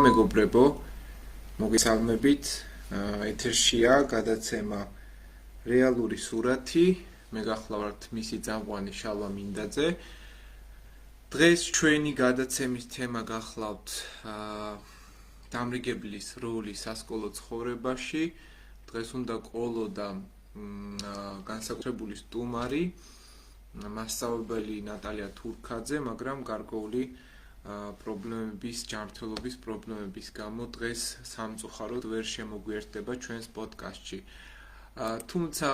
მეგობრებო, მოგესალმებით. ეთერშია გადაცემა რეალური სურათი. მე გახლავართ მისი წამყვანი შალვა მინდაძე. დღეს ჩვენი გადაცემის თემა გახლავთ დამრიგებლის როლი სასკოლო ცხოვრებაში. დღეს უნდა ყოლოდა განსაკუთრებული სტუმარი, მასწავლებელი ნატალია თურქაძე, მაგრამ გარკვეული პრობლემების, ჯანმრთელობის პრობლემების გამო დღეს სამწუხაროდ ვერ შემოგვიერთდება ჩვენს პოდკასტში. თუმცა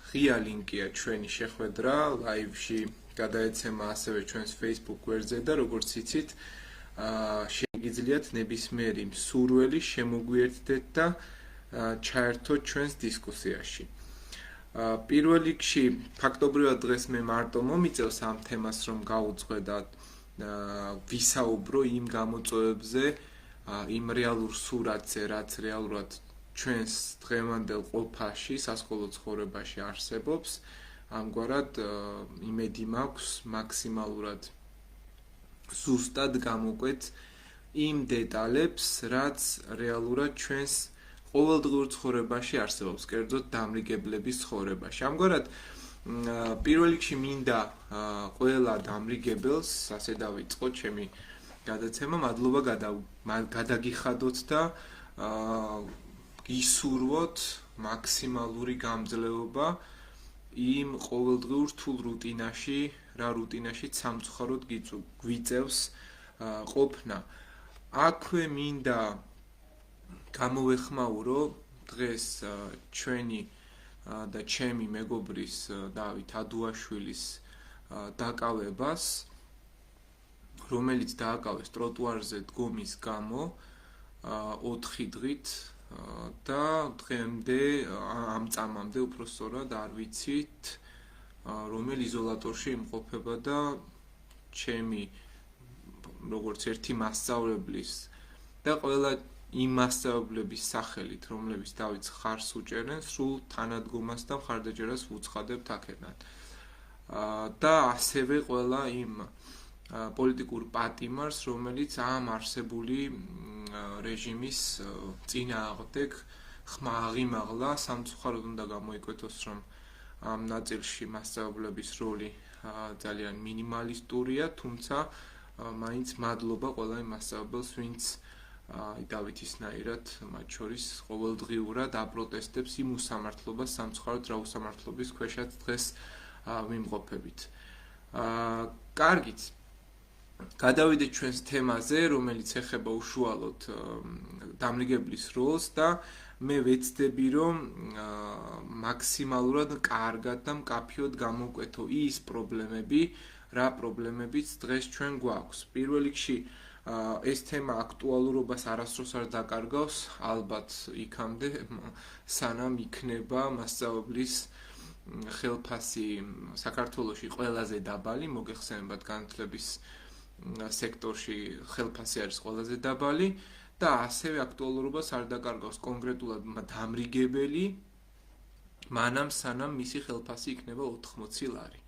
ღია ლინკია ჩვენი შეხვედრა ლაივში გადაეცემა ასევე ჩვენს Facebook გვერდზე და როგორც იცით, შეგიძლიათ ნებისმიერი მსურველი შემოგვიერთდეთ და ჩაერთოთ ჩვენს დისკუსიაში. პირველ რიგში ფაქტობრივად დღეს მე მარტო მომიწევს ამ თემას, რომ გავუძღვე და ვისაუბრო იმ გამოწვევებზე, იმ რეალურ სურათზე, რაც რეალურად ჩვენს დღევანდელ ყოფაში, სასკოლო ცხოვრებაში არსებობს. ამგვარად იმედი მაქვს მაქსიმალურად ზუსტად გამოკვეთ იმ დეტალებს, რაც რეალურად ჩვენს ყოველდღიურ ცხოვრებაში არსებობს, კერძოდ დამრიგებლების ცხოვრებაში. ამგვარად პირველ რიგში მინდა ყველა დამრიგებელს, ასე დავიწყოთ ჩემი გადაცემა, მადლობა გადაგიხადოთ და გისურვოთ მაქსიმალური გამძლეობა იმ ყოველდღიურ რთულ რუტინაში, რა რუტინაშიც სამწუხაროდ გვიწევს ყოფნა. აქვე მინდა გამოვეხმაურო დღეს ჩვენი და ჩემი მეგობრის დავით ადუაშვილის დაკავებას, რომელიც დააკავეს ტროტუარზე დგომის გამო 4 დღით და დღემდე ამ წამამდე უпроსწორად არ ვიცით რომელ იზოლატორში იმყოფება და ჩემი როგორც ერთი მასწავლებლის და ყველა იმ მასწავლებლების სახელით, რომლებიც დავით ხარს უჭერენ, სრულ თანადგომას და მხარდაჭერას ვუცხადებთ აქედან. და ასევე ყველა იმ პოლიტიკურ პატიმარს, რომელიც ამ არსებული რეჟიმის წინააღმდეგ ხმა აღიმაღლა, სამწუხაროდ უნდა გამოიკვეთოს, რომ ამ ნაწილში მასწავლებლების როლი ძალიან მინიმალისტურია, თუმცა მაინც მადლობა ყველა იმ მასწავლებელს, ვინც დავითისნაირად მათ შორის ყოველდღიურად აპროტესტებს იმ უსამართლობას, სამწუხაროდ რა უსამართლობის ქვეშაც დღეს ვიმყოფებით. კარგით. გადავიდეთ ჩვენს თემაზე, რომელიც ეხება უშუალოდ დამრიგებლის როლს და მე ვეცდები, რომ მაქსიმალურად კარგად და მკაფიოდ გამოვკვეთო ის პრობლემები, რა პრობლემებიც დღეს ჩვენ გვაქვს. პირველ რიგში ეს თემა აქტუალურობას არასდროს არ დაკარგავს, ალბათ იქამდე, სანამ იქნება მასწავლებლის ხელფასი საქართველოში ყველაზე დაბალი, მოგეხსენებათ განათლების სექტორში ხელფასი არის ყველაზე დაბალი და ასევე აქტუალურობას არ დაკარგავს კონკრეტულად დამრიგებელი, მანამ სანამ მისი ხელფასი იქნება 80 ლარი.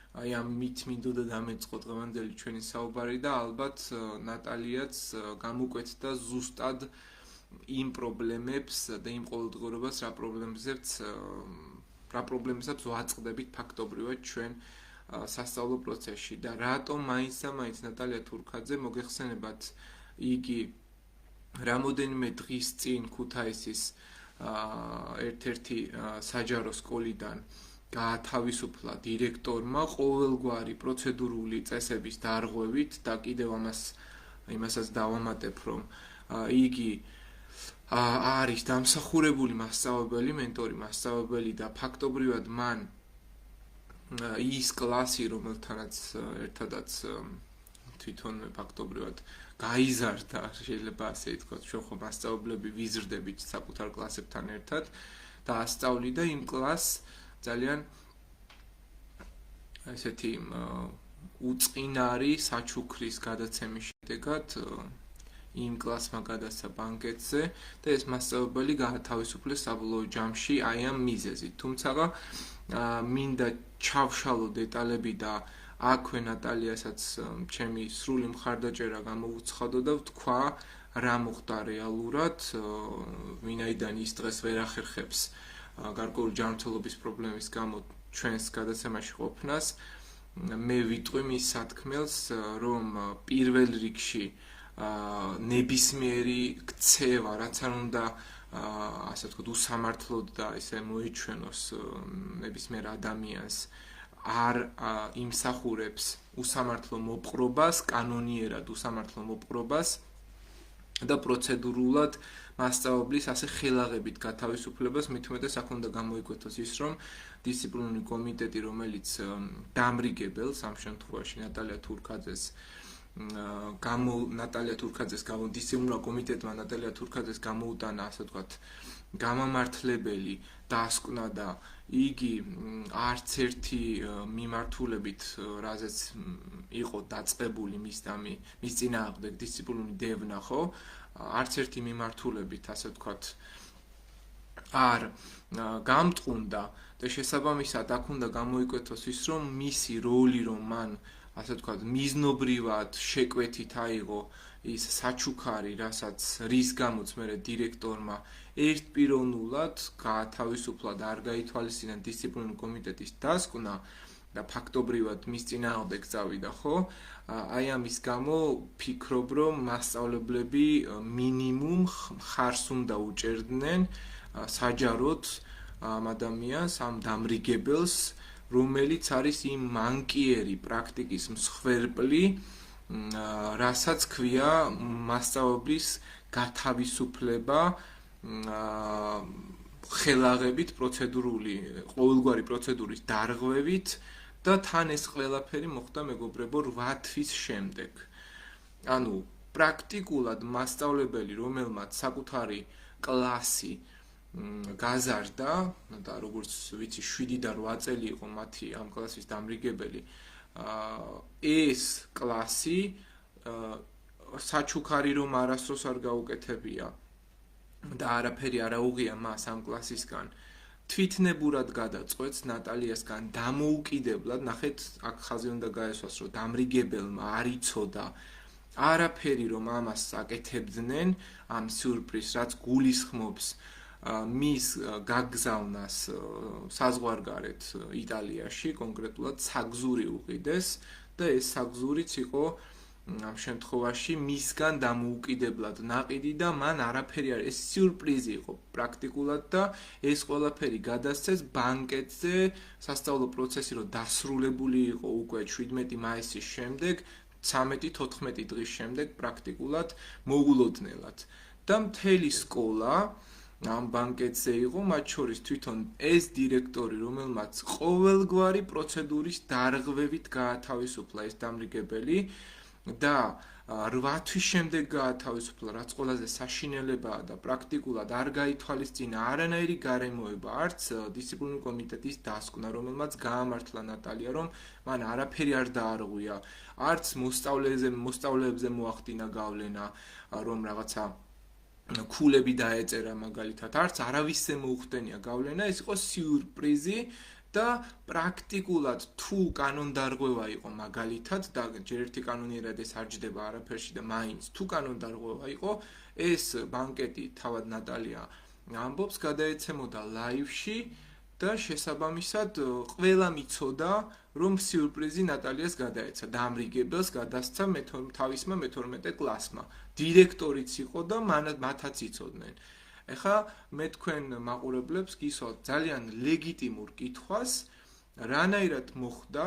აი ამ მით მინდოდა დამეწყო დღევანდელი ჩვენი საუბარი და ალბათ ნატალიაც გამოკვეთდა ზუსტად იმ პრობლემებს და იმ ყოველდღიურობას, რა პრობლემებსაც ვაწყდებით ფაქტობრივად ჩვენ სასწავლო პროცესში და რატომ მაინც და მაინც ნატალია თურქაძე, მოგეხსენებათ, იგი რამოდენიმე დღის წინ ქუთაისის ერთ-ერთი საჯარო სკოლიდან გაათავისუფლა დირექტორმა ყოველგვარი პროცედურული წესების დარღვევით და კიდევ იმასაც დავამატებ, რომ იგი არის დამსახურებული მასწავლებელი, მენტორი მასწავლებელი და ფაქტობრივად მან ის კლასი, რომელთანაც ერთადაც თვითონვე ფაქტობრივად გაიზარდა, შეიძლება ასე ითქვას, ჩვენ ხო მასწავლებლები ვიზრდებით საკუთარ კლასებთან ერთად და ასწავლიდა იმ კლასს ძალიან ესეთი უწყინარი საჩუქრის გადაცემის შედეგად იმ კლასმა გადასცა ბანკეტზე და ეს მასწავლებელი გაათავისუფლეს საბოლოო ჯამში აი ამ მიზეზით. თუმცა მინდა ჩავშალო დეტალები და აქვე ნატალიასაც ჩემი სრული მხარდაჭერა გამოუცხადო და ვთქვა რა მოხდა რეალურად, ვინაიდან ის დღეს ვერ ახერხებს გარკვეული ჯანმრთელობის პრობლემის გამო ჩვენს გადაცემაში ყოფნას. მე ვიტყვი მის სათქმელს, რომ პირველ რიგში ნებისმიერი ქცევა, რაც არ უნდა ასე ვთქვათ, უსამართლოდ და ესე მოიჩვენოს ნებისმიერ ადამიანს, არ იმსახურებს უსამართლო მოპყრობას, კანონიერად უსამართლო მოპყრობას და პროცედურულად მასწავლებლის ასე ხელაღებით გათავისუფლებას, მით უმეტეს აქ უნდა გამოიკვეთოს ის, რომ დისციპლინური კომიტეტი, რომელიც დამრიგებელს ამ შემთხვევაში ნატალია თურქაძეს დისციპლინურმა კომიტეტმა ნატალია თურქაძეს გამოუტანა, ასე ვთქვათ, გამამართლებელი დასკვნა და იგი არც ერთი მიმართულებით, რაზეც იყო დაწყებული მის წინააღმდეგ დისციპლინური დევნა, ხო? არც ერთი მიმართულებით, ასე ვთქვათ, არ გამტყუნდა და შესაბამისად აქ უნდა გამოიკვეთოს ის, რომ მისი როლი, რომ მან ასე ვთქვათ, მიზნობრივად შეკვეთით აიღო ის საჩუქარი, რის გამოც მე დირექტორმა ერთპიროვნულად გაათავისუფლა და არ გაითვალისწინა დისციპლინური კომიტეტის დასკვნა და ფაქტობრივად მის წინააღმდეგ წავიდა, ხო? აი ამის გამო ფიქრობ, რომ მასწავლებლები მინიმუმ მხარს უნდა უჭერდნენ საჯაროდ ამ ადამიანს, ამ დამრიგებელს, რომელიც არის იმ მანკიერი პრაქტიკის მსხვერპლი, რასაც ქვია მასწავლებლის გათავისუფლება ხელაღებით ყოველგვარი პროცედურის დარღვევით და თან ეს ყველაფერი მოხდა მეგობრებო 8 თვის შემდეგ. ანუ პრაქტიკულად მასწავლებელი, რომელმაც საკუთარი კლასი გაზარდა და როგორც ვიცი 7 და 8 წელი იყო მათი ამ კლასის დამრიგებელი, ეს კლასი საჩუქარი რომ არასდროს არ გაუკეთებია და არაფერი არ აუღია მას ამ კლასისგან, თვითნებურად გადაწყვეტს ნატალიასგან დამოუკიდებლად, ნახეთ, აქ ხაზი უნდა გაესვას, რომ დამრიგებელმა არ იცოდა არაფერი, რომ ამას აკეთებდნენ, ამ სიურპრიზს, რაც გულისხმობს მის გაგზავნას საზღვარგარეთ იტალიაში, კონკრეტულად საგზური უყიდეს და ეს საგზურიც იყო ამ შემთხვევაში მისგან დამოუკიდებლად ნაყიდი და მან არაფერი არ, ეს სიურპრიზი იყო პრაქტიკულად და ეს ყველაფერი გადასცეს ბანკეტზე, სასწავლო პროცესი რომ დასრულებული იყო უკვე 17 მაისის შემდეგ, 13-14 დღის შემდეგ პრაქტიკულად მოულოდნელად და მთელი სკოლა ამ ბანკეტზე იყო, მათ შორის თვითონ ეს დირექტორი, რომელმაც ყოველგვარი პროცედურის დარღვევით გაათავისუფლა ეს დამრიგებელი და 8 თვის შემდეგ გაათავისუფლა, რაც ყველაზე საშინელებაა და პრაქტიკულად არ გაითვალისწინა არანაირი გარემოება, არც დისციპლინური კომიტეტის დასკვნა, რომელმაც გაამართლა ნატალია, რომ მან არაფერი არ დაარღვია, არც მოსწავლეებზე მოახდინა გავლენა, რომ რაღაცა ქულები დაეწერა მაგალითად, არც არავისზე მოუხდენია გავლენა, ეს იყო სიურპრიზი და პრაქტიკულად თუ კანონდარღვევა იყო მაგალითად და ჯერ ერთი კანონიერად ეს არ ჯდება არაფერში და მაინც თუ კანონდარღვევა იყო, ეს ბანკეტი თავად ნატალია ამბობს გადაეცემოდა ლაივში და შესაბამისად ყველა მიცოდა, რომ სიურპრიზი ნატალიას გადაეცა, დამრიგებელს გადასცა თავისმა მე-12 კლასმა. დირექტორიც იყო და მათაც იცოდნენ. ეხლა მე თქვენ მაყურებლებს გისვათ ძალიან ლეგიტიმურ კითხვას, რანაირად მოხდა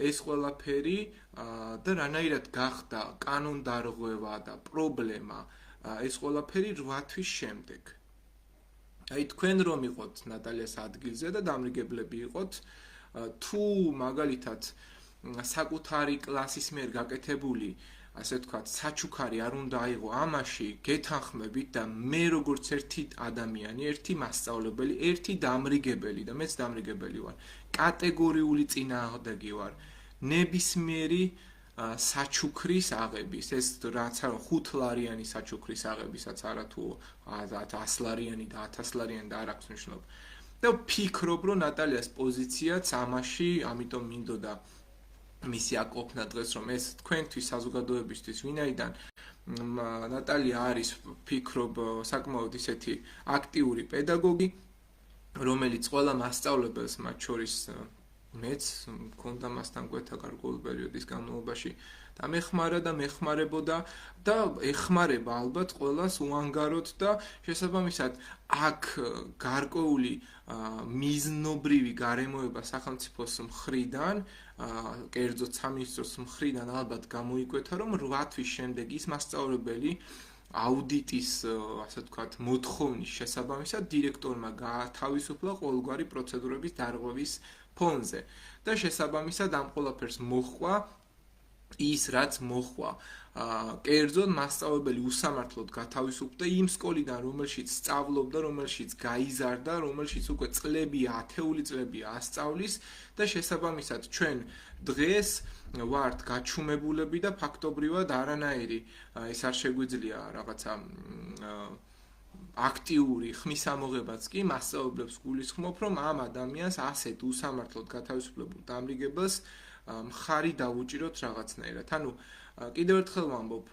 ეს ყველაფერი და რანაირად გახდა კანონდარღვევა და პრობლემა ეს ყველაფერი 8 თვის შემდეგ. აი თქვენ რომ იყოთ ნატალიას ადგილზე და დამრიგებლები იყოთ, თუ მაგალითად საკუთარი კლასის მიერ გაკეთებული ასე ვთქვათ, საჩუქარი არ უნდა აიღო ამაში, გეთანხმებით და მე როგორც ერთი ადამიანი, ერთი მასწავლებელი, ერთი დამრიგებელი და მეც დამრიგებელი ვარ, კატეგორიული წინააღმდეგი ვარ ნებისმიერი საჩუქრის აღების, ეს რაც არა 5 ლარიანი საჩუქრის აღებისაც არა თუ 100 ლარიანი და 1000 ლარიანი და არ აქვს მნიშვნელობა. და ვფიქრობ, რომ ნატალიას პოზიციაც ამაში, ამიტომ მინდოდა მისი აკოფნა დღეს რომ ეს თქვენთვის საზოგადოებისთვის ვინაიდან ნატალია არის ფიქრობ საკმაოდ ისეთი აქტიური პედაგოგი რომელიც ყველა მასწავლებელს მათ შორის მეც მქონდა მასთან კვეთა გარკვეული პერიოდის განმავლობაში და მეხმარა და მეხმარებოდა და ეხმარება ალბათ ყველას უანგაროდ და შესაბამისად აქ გარკვეული მიზნობრივი გარემოება სახელმწიფოს მხრიდან კერძოდ სამინისტროს მხრიდან ალბათ გამოიკვეთა რომ 8 თვის შემდეგ ის მასწავლებელი აუდიტის, ასე ვთქვათ, მოთხოვნის შესაბამისად დირექტორმა გაათავისუფლა ყოველგვარი პროცედურების დარღვევის ფონზე და შესაბამისად ამ ყველაფერს მოჰყვა ის რაც მოჰყვა კერძოდ მასწავლებელი უსამართლოდ გათავისუფლდა იმ სკოლიდან რომელშიც სწავლობდა, რომელშიც გაიზარდა, რომელშიც უკვე ათეული წლებია ასწავლის და შესაბამისად ჩვენ დღეს ვართ გაჩუმებულები და ფაქტობრივად არანაირი ეს არ შეგვიძლია რაღაცა აქტიური ხმის ამოღებაც კი მასწავლებლებს გულისხმობ რომ ამ ადამიანს ასეთ უსამართლოდ გათავისუფლებულ დამრიგებელს მხარი დავუჭიროთ რაღაცნაირად. ანუ კიდევ ერთხელ ვამბობ,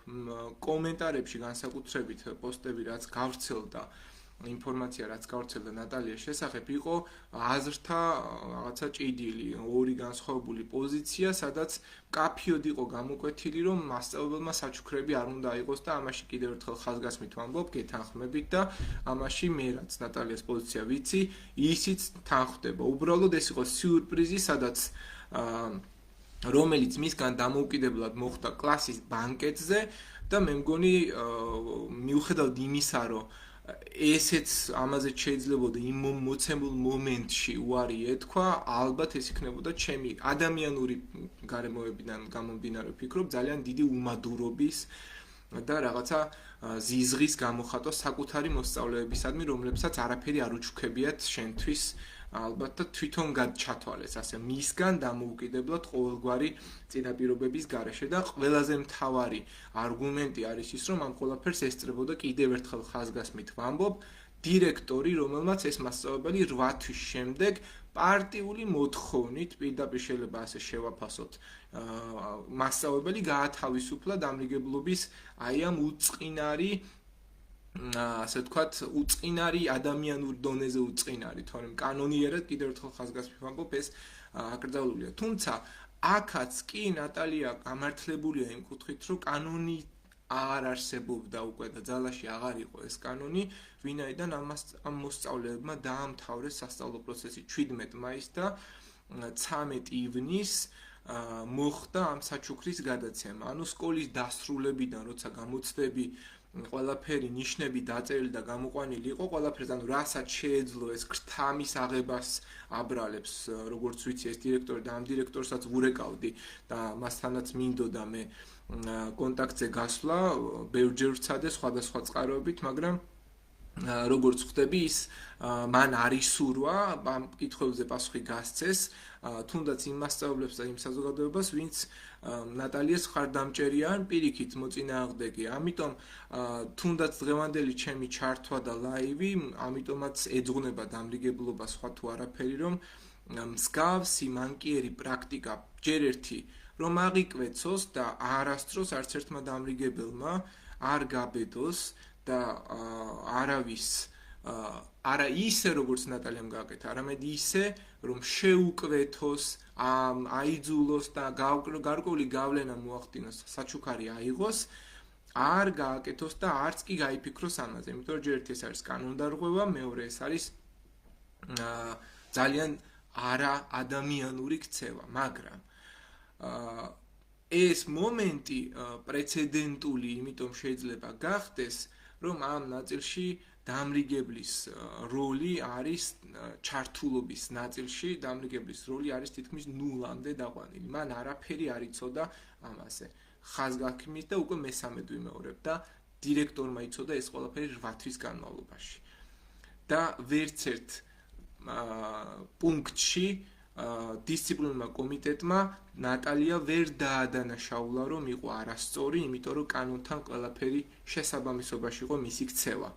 კომენტარებში განსაკუთრებით პოსტები რაც გავრცელდა ინფორმაცია რაც გავრცელდა ნატალიას შესახებ იყო აზრთა რაღაცა ჭიდილი, ორი განსხვავებული პოზიცია, სადაც კაფიოდ იყო გამოკვეთილი, რომ მასწავლებელმა საჩუქრები არ უნდა აიღოს და ამაში კიდევ ერთხელ ხაზგასმით ვამბობ, გეთანხმებით და ამაში მე რაც ნატალიას პოზიცია ვიცი, ისიც თანხდება. უბრალოდ ეს იყო სიურპრიზი, სადაც რომელიც მისგან დამოუკიდებლად მოხდა კლასის ბანკეტზე და მე მგონი მიუხედავად იმისა, რომ ესეც ამაზე შეიძლებოდა იმ მოცემულ მომენტში უარი ეთქვა, ალბათ ეს იქნებოდა ჩემი ადამიანური გარემოებიდან გამომდინარე ვფიქრობ, ძალიან დიდი უმადურობის და რაღაცა ზიზღის გამოხატვა საკუთარი მოსწავლეებისადმი, რომლებსაც არაფერი არ უჩუქებიათ შენთვის ალბათ და თვითონ გადჩათვალეს ასე მისგან დამოუკიდებლად ყოველგვარი წინაპირობების გარეშე და ყველაზე მთავარი არგუმენტი არის ის რომ ამ ყველაფერს ესწრებოდა კიდევ ერთხელ ხაზგასმით ვამბობ დირექტორი რომელმაც ეს მასწავლებელი 8 თვის შემდეგ პარტიული მოთხოვნით პირდაპირ შეიძლება ასე შევაფასოთ მასწავლებელი გაათავისუფლა დამრიგებლობის აი ამ უწყინარი ასე ვთქვათ, უწყინარი ადამიანურ დონეზე უწყინარი, თორემ კანონიერად კიდევ ერთხელ ხაზგასმით ვამბობ, ეს აკრძალულია. თუმცა, აქაც კი ნატალია გამართლებულია იმ კუთხით, რომ კანონი არ არსებობდა უკვე და ძალაში აღარ იყო ეს კანონი, ვინაიდან ამ მოსწავლეებმა დაამთავრეს სასწავლო პროცესი 17 მაისს და 13 ივნისს მოხდა ამ საჩუქრის გადაცემა. ანუ სკოლის დასრულებიდან, როცა გამოცდები ყველაფერი ნიშნები დაწერილი და გამოყვანილი იყო ყველაფერს ანუ რასაც შეეძლო ეს ქრთამის აღებას აბრალებს როგორც ვიცი ეს დირექტორი და ამ დირექტორსაც ვურეკავდი და მასთანაც მინდოდა მე კონტაქტზე გასვლა ბევრჯერ ვცადე სხვადასხვა წყაროებით მაგრამ როგორც ხვდები ის მან არის სურვა ამ კითხვებზე პასუხი გასცეს თუნდაც იმ მასწავლებლებს და იმ საზოგადოებას ვინც ნატალიას ხარდამჭერიან პირიქით მოწინააღმდეგე. ამიტომ თუნდაც დღევანდელი ჩემი ჩართვა და ლაივი, ამიტომაც ეძღვნება დამრიგებლობა სხვა თუ არაფერი, რომ მსგავსი მანკიერი პრაქტიკა ჯერ ერთი რომ აღიკვეცოს და არასდროს არც ერთმა დამრიგებელმა არ გაბედოს და არავის არა ისე როგორც ნატალიამ გააკეთა, არამედ ისე რომ შეუკვეთოს აიძულოს და გარკვეული გავლენა მოახდინოს საჩუქარი აიღოს არ გააკეთოს და არც კი გაიფიქროს ამაზე იმიტომ რომ ჯერ ერთი ეს არის კანონდარღვევა მეორე ეს არის ძალიან არა ადამიანური ქცევა მაგრამ ეს მომენტი პრეცედენტული იმიტომ შეიძლება გახდეს რომ ამ ნაწილში დამრიგებლის როლი არის ჩართულობის ნაწილში დამრიგებლის როლი არის თითქმის ნულამდე დაყვანილი. მან არაფერი არ იცოდა ამაზე. ხაზგასმით და უკვე მესამედ ვიმეორებ და დირექტორმა იცოდა ეს ყველაფერი 8 თვის განმავლობაში. და ვერც ერთ პუნქტში დისციპლინურმა კომიტეტმა ნატალია ვერ დაადანაშაულა რომ იყო არასწორი, იმიტომ რომ კანონთან ყველაფერი შესაბამისობაში იყო მისი ქცევა.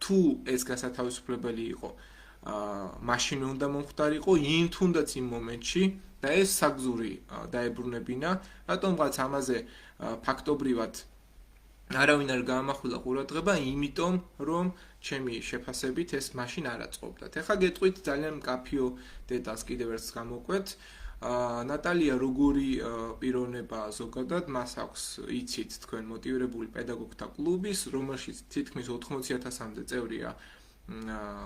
თუ ეს გასათავისუფლებელი იყო, მაშინ უნდა მომხდარიყო, იმ თუნდაც იმ მომენტში და ეს საგზური დაებრუნებინა, რატომღაც ამაზე ფაქტობრივად არავინ არ გაამახვილა ყურადღება, იმიტომ რომ ჩემი შეფასებით ეს მაშინ არ აწყობდათ. ეხლა გეტყვით ძალიან მკაფიო დეტალს კიდევ ერთს გამოყვეთ. ნატალია როგორი პიროვნება ზოგადად, მას აქვს იცით თქვენ მოტივირებული პედაგოგთა კლუბის, რომელშიც თითქმის 80,000-მდე წევრია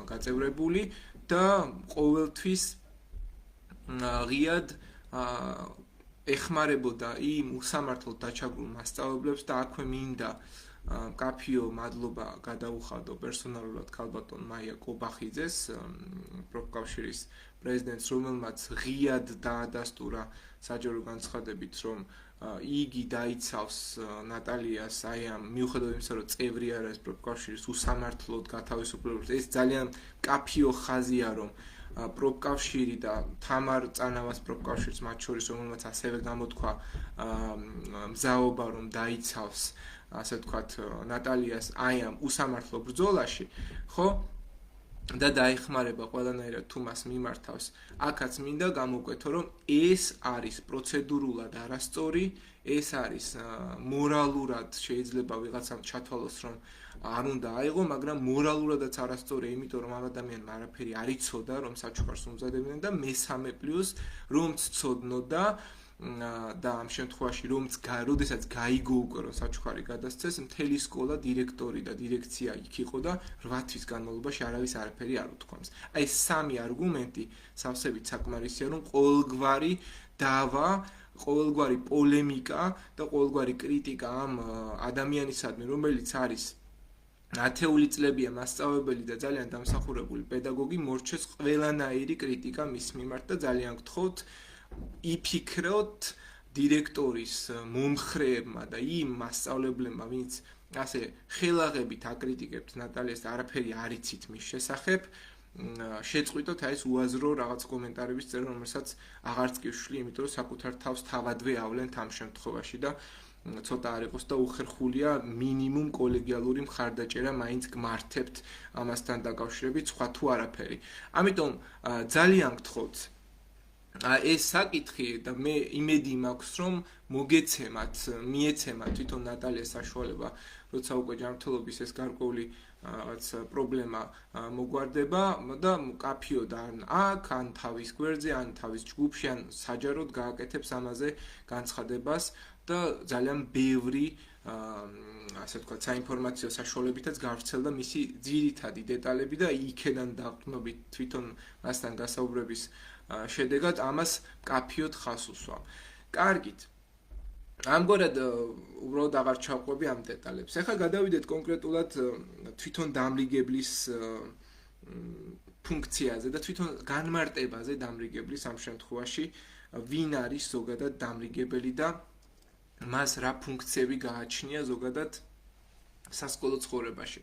გაწევრებული და ყოველთვის ღიად ეხმარებოდა იმ უსამართლოდ დაჩაგრულ მასწავლებლებს და აქვე მინდა მკაფიო მადლობა გადაუხადო პერსონალურად ქალბატონ მაია კობახიძეს, პროფკავშირის პრეზიდენტს, რომელმაც ღიად დაადასტურა საჯარო განცხადებით, რომ იგი დაიცავს ნატალიას აი ამ მიუხედავად იმისა, რომ წევრი არ არის პროფკავშირის უსამართლოდ გათავისუფლებას. ეს ძალიან მკაფიო ხაზია, რომ პროფკავშირი და თამარ წანავას პროფკავშირის მათ შორის, რომელმაც ასევე გამოთქვა მზაობა, რომ დაიცავს ასე ვთქვათ ნატალიას აი ამ უსამართლო ბრძოლაში, ხო? და დაეხმარება ყველანაირად თუ მას მიმართავს. აქაც მინდა გამოვკვეთო, რომ ეს არის პროცედურულად არასწორი, ეს არის მორალურად შეიძლება ვიღაცამ ჩათვალოს, რომ არ უნდა აიღო, მაგრამ მორალურადაც არასწორია, იმიტომ რომ ამ ადამიანმა არაფერი არ იცოდა, რომ საჩუქარს უმზადებდნენ და მესამე პლუს რომც ცოდნოდა და ამ შემთხვევაში როდესაც გაიგო უკვე რომ საჩუქარი გადასცეს, მთელი სკოლა, დირექტორი და დირექცია იქ იყო და 8 თვის განმავლობაში არავის არაფერი არ უთქვამს. აი ეს სამი არგუმენტი სავსებით საკმარისია, რომ ყოველგვარი დავა, ყოველგვარი პოლემიკა და ყოველგვარი კრიტიკა ამ ადამიანისადმი, რომელიც არის ათეული წლებია მასწავლებელი და ძალიან დამსახურებული პედაგოგი, მორჩეს ყველანაირი კრიტიკა მის მიმართ და ძალიან გთხოვთ იფიქროთ დირექტორის მომხრეებმა და იმ მასწავლებლებმა, ვინც ასე ხელაღებით აკრიტიკებთ ნატალიას და არაფერი არ იცით მის შესახებ, შეწყვიტოთ აი ეს უაზრო რაღაც კომენტარების წერა, რომელსაც აღარც კი ვშლი, იმიტომ რომ საკუთარ თავს თავადვე ავლენთ ამ შემთხვევაში და ცოტა არ იყოს და უხერხულია მინიმუმ კოლეგიალური მხარდაჭერა მაინც გმართებთ ამასთან დაკავშირებით, სხვა თუ არაფერი. ამიტომ ძალიან გთხოვთ ეს საკითხი და მე იმედი მაქვს, რომ მოგეცემათ, მიეცემათ თვითონ ნატალიას საშუალება, როცა უკვე ჯანმრთელობის ეს გარკვეული რაღაც პრობლემა მოგვარდება და მკაფიო და აქ, ან თავის გვერდზე, ან თავის ჯგუფში, ან საჯაროდ გააკეთებს ამაზე განცხადებას და ძალიან ბევრი ასე ვთქვათ, საინფორმაციო საშუალებითაც გავრცელდა მისი ძირითადი დეტალები და იქედან დაყრდნობით თვითონ მასთან გასაუბრების შედეგად ამას მკაფიოდ ხაზს უსვამ. კარგით. ამგვარად უბრალოდ აღარ ჩავყვები ამ დეტალებს. ეხლა გადავიდეთ კონკრეტულად თვითონ დამრიგებლის ფუნქციაზე და თვითონ განმარტებაზე დამრიგებლის ამ შემთხვევაში, ვინ არის ზოგადად დამრიგებელი და მას რა ფუნქციები გააჩნია ზოგადად სასკოლო ცხოვრებაში.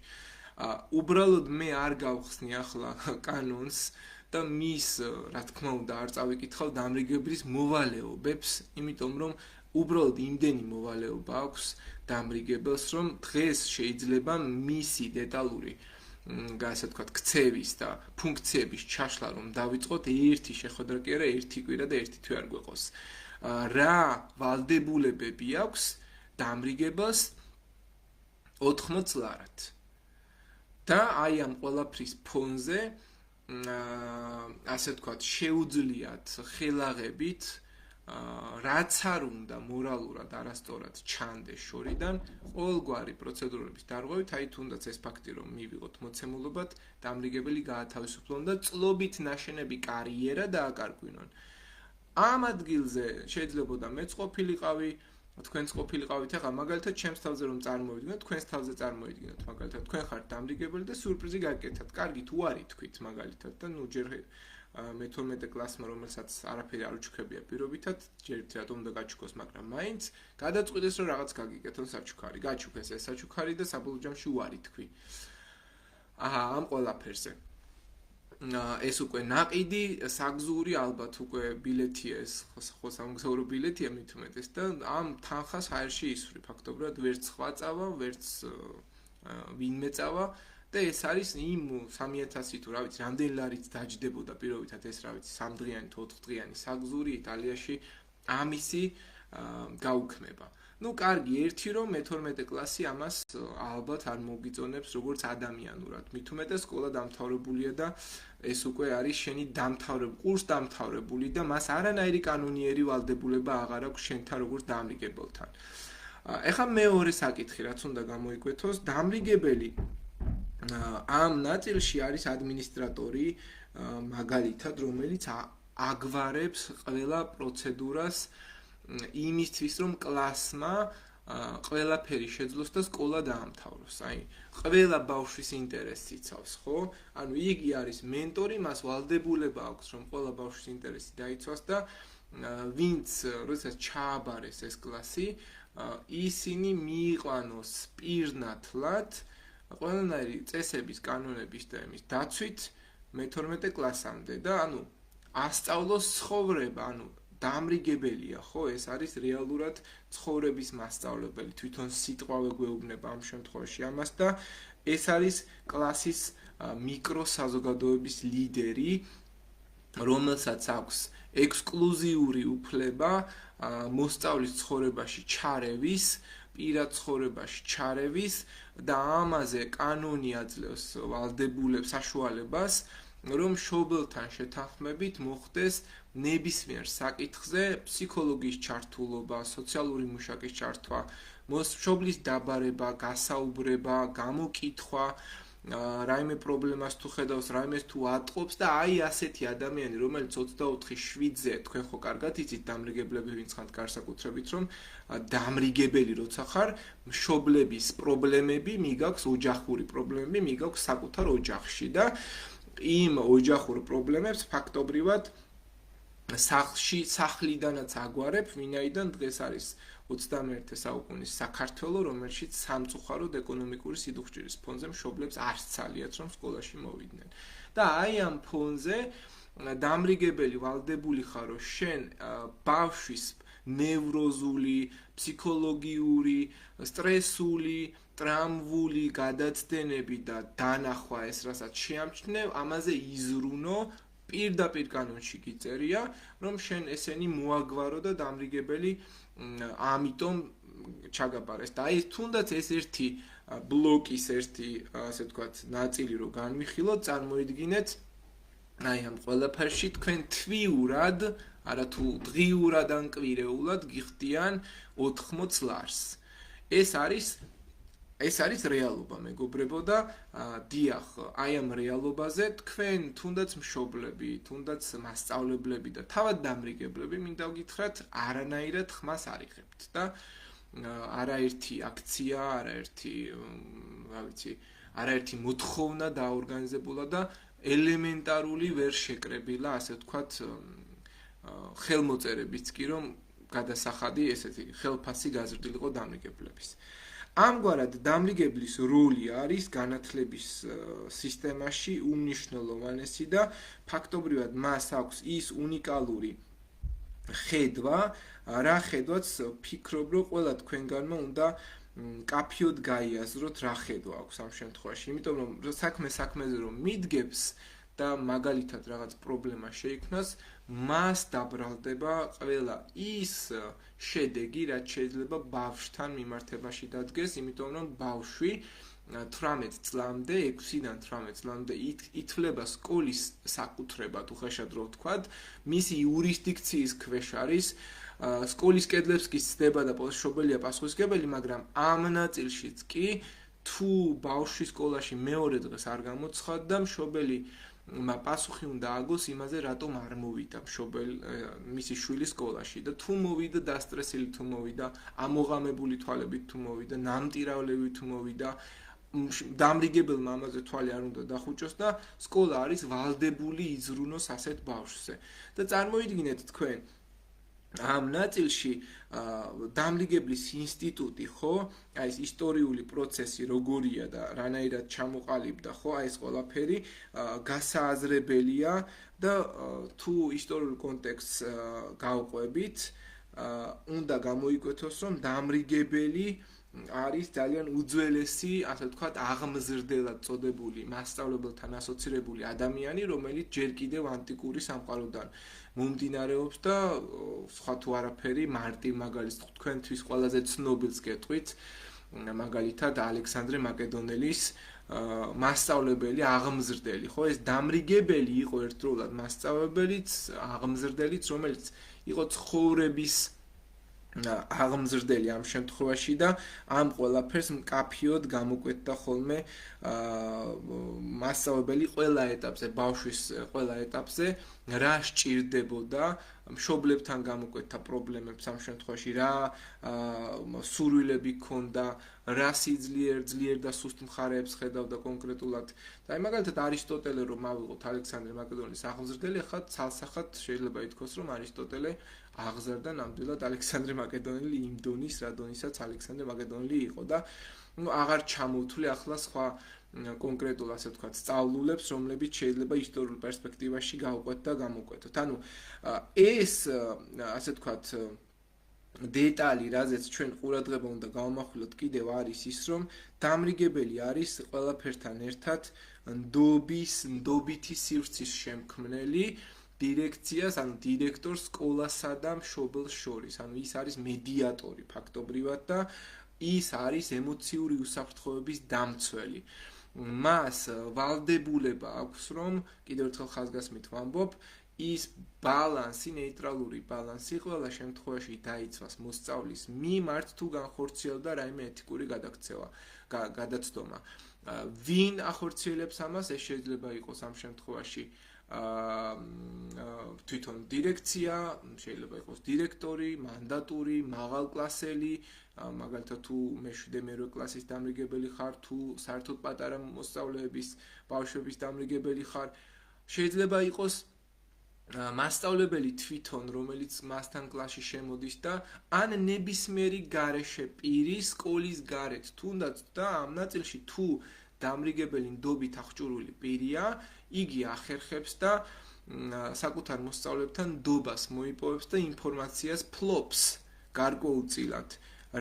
უბრალოდ მე არ გავხსნი ახლა კანონს და მის, რა თქმა უნდა, არ წავიკითხავ დამრიგებლის მოვალეობებს, იმიტომ რომ უბრალოდ იმდენი მოვალეობა აქვს დამრიგებელს, რომ დღეს შეიძლება მისი დეტალური ასე ვთქვათ, ქცევის და ფუნქციების ჩაშლა რომ დავიწყოთ ერთი შეხვედრა კი არა, ერთი კვირა და ერთი თვე არ გვეყოს. რა ვალდებულებები აქვს დამრიგებელს 80 ლარად. და აი ამ ყველაფრის ფონზე ასე ვთქვათ, შეუძლიათ ხელაღებით რაც არ უნდა მორალურად არასწორად ჩანდეს შორიდან, ყოველგვარი პროცედურების დარღვევით, აი თუნდაც ეს ფაქტი რომ მივიღოთ მოცემულობად, დამრიგებელი გაათავისუფლონ და წლობით ნაშენები კარიერა დააკარგვინონ. ამ ადგილზე შეიძლებოდა მეც ყოფილიყავი, თქვენც ყოფილიყავით, ახლა მაგალითად ჩემს თავზე რომ წარმოვიდგინოთ, თქვენს თავზე წარმოვიდგინოთ, მაგალითად თქვენ ხართ დამრიგებელი და სიურპრიზი გაკეთებთ. კარგი თუ არ ითქვით მაგალითად და ნუ ჯერ მე-12 კლასმა, რომელსაც არაფერი არ უჩქებია პირობითად, ჯერ რატომ უნდა გაჩუქოს, მაგრამ მაინც გადაწყვიტეს რომ რაღაც გაგიკეთონ საჩუქარი. გაჩუქეს ეს საჩუქარი და საბოლოო ჯამში უარი თქვი. ამ ყველაფერზე. ეს უკვე ნაყიდი, საგზური, ალბათ უკვე ბილეთია ეს, ხო სამგზავრო ბილეთია მით უმეტეს და ამ თანხას ჰაერში ისვრი ფაქტობრივად ვერც სხვა წავა, ვერც ვინმე წავა და ეს არის იმ 3000 თუ რა ვიცი, რამდენი ლარიც დაჯდებოდა პირობითად ეს რა ვიცი, 3 დღიანი თუ 4 დღიანი საგზური იტალიაში ამისი გაუქმება. Ну, კარგი, ერთი რომ მე-12 კლასი ამას ალბათ არ მოგიწონებს როგორც ადამიანურად. მით უმეტეს სკოლა დამთავრებულია და ეს უკვე არის შენი კურს დამთავრებული და მას არანაირი კანონიერი ვალდებულება აღარ აქვს შენთან როგორც დამრიგებელთან. ეხლა მეორე საკითხი, რაც უნდა გამოიკვეთოს, დამრიგებელი ამ ნაწილში არის ადმინისტრატორი, მაგალითად, რომელიც აგვარებს ყველა პროცედურას იმისთვის, რომ კლასმა ყველაფერი შეძლოს და სკოლა დაამთავროს. აი, ყველა ბავშვის ინტერესს იცავს, ხო? ანუ იგი არის მენტორი, მას ვალდებულება აქვს, რომ ყველა ბავშვის ინტერესი დაიცვას და ვინც როდესაც ჩააბარეს ეს კლასი, ისინი მიიყვანოს პირნათლად ყველანაირი წესების, კანონების და იმის დაცვით მე-12 კლასამდე და ანუ ასწავლოს ცხოვრება, ანუ დამრიგებელია, ხო, ეს არის რეალურად ცხოვრების მასწავლებელი, თვითონ სიტყვავე გვეუბნება ამ შემთხვევაში ამას და ეს არის კლასის მიკროსაზოგადოების ლიდერი, რომელსაც აქვს ექსკლუზიური უფლება მოსწავლის ცხოვრებაში ჩარევის, პირად ცხოვრებაში ჩარევის და ამაზე კანონი აძლევს ვალდებულებს საშუალებას, რომ მშობელთან შეთანხმებით მოხდეს ნებისმიერ საკითხზე ფსიქოლოგიის ჩართულობა, სოციალური მუშაკის ჩართვა, მშობლის დაბარება, გასაუბრება, გამოკითხვა, რაიმე პრობლემას თუ ხედავს, რაიმეს თუ ატყობს და აი ასეთი ადამიანი, რომელიც 24/7-ზე თქვენ ხო კარგად იცით დამრიგებლები ვინც ხართ განსაკუთრებით, რომ დამრიგებელი როცა ხარ, მშობლების პრობლემები მიგაქვს, ოჯახური პრობლემები მიგაქვს საკუთარ ოჯახში და იმ ოჯახურ პრობლემებს ფაქტობრივად სახლიდანაც აგვარებ, ვინაიდან დღეს არის 21 საუკუნის საქართველო, რომელშიც სამწუხაროდ ეკონომიკური სიდუხჭირის ფონზე მშობლებს არ სცალიათ, რომ სკოლაში მოვიდნენ. და აი ამ ფონზე დამრიგებელი ვალდებული ხარ, რომ შენ ბავშვის ნევროზული, ფსიქოლოგიური, სტრესული, ტრამვული გადაცდენები და დანახვა ეს რასაც შეამჩნევ, ამაზე იზრუნო პირდაპირ კანონში გიწერია, რომ შენ ესენი მოაგვარო და დამრიგებელი ამიტომ ჩაგაბარეს. და აი თუნდაც ეს ერთი ბლოკის ერთი, ასე ვთქვათ, ნაწილი რო განვიხილოთ, წარმოიდგინეთ, აი ამ ყველაფერში თქვენ თვიურად, არათუ დღიურად ან კვირეულად გიხდიან 80 ლარს. ეს არის რეალობა, მეგობრებო და დიახ, აი ამ რეალობაზე თქვენ თუნდაც მშობლები, თუნდაც მასწავლებლები და თავად დამრიგებლები მინდა გითხრათ, არანაირად ხმას არ იღებთ და არაერთი აქცია, არაერთი მოთხოვნა დაორგანიზებულა და ელემენტარული ვერ შეკრებილა, ასე ვთქვათ, ხელმოწერებიც კი რომ გადასახადი ესეთი ხელფასი გაზრდილიყო დამრიგებლების. ამგვარად დამრიგებლის როლი არის განათლების სისტემაში უმნიშვნელოვანესი და ფაქტობრივად მას აქვს ის უნიკალური ხედვა, რა ხედვაც ფიქრობ, რომ ყველა თქვენგანმა უნდა კაფიოდ გაიაზროთ, რა ხედვა აქვს ამ შემთხვევაში, იმიტომ რომ საქმეზე რომ მიდგებს და მაგალითად რაღაც პრობლემა შეიქმნას, მას დაბრალდება ყველა ის შედეგი, რაც შეიძლება ბავშვთან მიმართებაში დადგეს, იმიტომ რომ ბავშვი 18 წლამდე, 6-დან 18 წლამდე ითვლება სკოლის საკუთრებად, უხეშად რო ვთქვათ, მისი იურისდიქციის ქვეშ არის, სკოლის კედლებს კი სცდება და მშობელია პასუხისმგებელი, მაგრამ ამ ნაწილშიც კი თუ ბავშვი სკოლაში მეორე დღეს არ გამოცხადდა, მშობელი პასუხი უნდა აგოს იმაზე, რატომ არ მოვიდა მისი შვილი სკოლაში და თუ მოვიდა დასტრესილი, თუ მოვიდა ამოღამებული თვალებით, თუ მოვიდა ნამტირავლები, თუ მოვიდა დამრიგებელმა ამაზე თვალი არ უნდა დახუჭოს და სკოლა არის ვალდებული იზრუნოს ასეთ ბავშვზე. და წარმოიდგინეთ თქვენ ამ ნაწილში დამრიგებლის ინსტიტუტი, ხო, აი ეს ისტორიული პროცესი როგორია და რანაირად ჩამოყალიბდა, ხო, აი ეს ყველაფერი გასააზრებელია და თუ ისტორიულ კონტექსტს გავყვებით, უნდა გამოიკვეთოს, რომ დამრიგებელი არის ძალიან უძველესი, ასე ვთქვათ, აღმზრდელად წოდებული მასწავლებელთან ასოცირებული ადამიანი, რომელიც ჯერ კიდევ ანტიკური სამყაროდან მომდინარეობს და სხვა თუ არაფერი მარტივ მაგალითს თქვენთვის ყველაზე ცნობილს გეტყვით, მაგალითად ალექსანდრე მაკედონელის მასწავლებელი, აღმზრდელი, ხო, ეს დამრიგებელი იყო ერთდროულად მასწავლებელიც, აღმზრდელიც, რომელიც იყო ცხოვრების აღმზრდელი ამ შემთხვევაში და ამ ყველაფერს მკაფიოდ გამოკვეთდა ხოლმე მასწავლებელი ყველა ეტაპზე, ბავშვის ყველა ეტაპზე, რა სჭირდებოდა მშობლებთან გამოკვეთა პრობლემებს ამ შემთხვევაში, რა სურვილები ჰქონდა, რა ძლიერ და სუსტ მხარეებს ხედავდა კონკრეტულად. და მაგალითად არისტოტელე რომ ავიღოთ ალექსანდრე მაკედონელის აღმზრდელი, ახლა ცალსახად შეიძლება ითქვას, რომ არისტოტელე აღზარდა ნამდვილად ალექსანდრე მაკედონელი იმ დონის, რა დონისაც ალექსანდრე მაკედონელი იყო და აღარ ჩამოვთვლი ახლა სხვა კონკრეტულ, ასე ვთქვათ, სწავლულებს, რომლებიც შეიძლება ისტორიულ პერსპექტივაში გავყვეთ და გამოკვეთოთ. ანუ ეს, ასე ვთქვათ, დეტალი, რაზეც ჩვენ ყურადღება უნდა გავამახვილოთ კიდევ არის ის, რომ დამრიგებელი არის ყველაფერთან ერთად ნდობითი სივრცის შემქმნელი დირექციას, ანუ დირექტორს სკოლასა და მშობელს შორის. ანუ ის არის მედიატორი ფაქტობრივად და ის არის ემოციური უსაფრთხოების დამცველი. მას ვალდებულება აქვს, რომ კიდევ ერთხელ ხაზგასმით ვამბობ, ის ბალანსი, ნეიტრალური ბალანსი ყველა შემთხვევაში დაიცვას მოსწავლის მიმართ თუ განხორციელდა რაიმე ეთიკური გადაცდომა. ვინ ახორციელებს ამას, ეს შეიძლება იყოს ამ შემთხვევაში თვითონ დირექცია, შეიძლება იყოს დირექტორი, მანდატური, მაღალკლასელი, მაგალითად თუ მე-7-მე კლასის დამრიგებელი ხარ, თუ საერთოდ პატარა მოსწავლეების, ბავშვების დამრიგებელი ხარ, შეიძლება იყოს მასწავლებელი თვითონ, რომელიც მასთან კლასში შემოდის და ან ნებისმიერი გარეშე პირი სკოლის გარეთ, თუნდაც და ამ ნაწილში თუ დამრიგებელი ნდობით აღჭურვილი პირია, იგი ახერხებს და საკუთარ მოსწავლეებთან ნდობას მოიპოვებს და ინფორმაციას ფლობს გარკვეულწილად.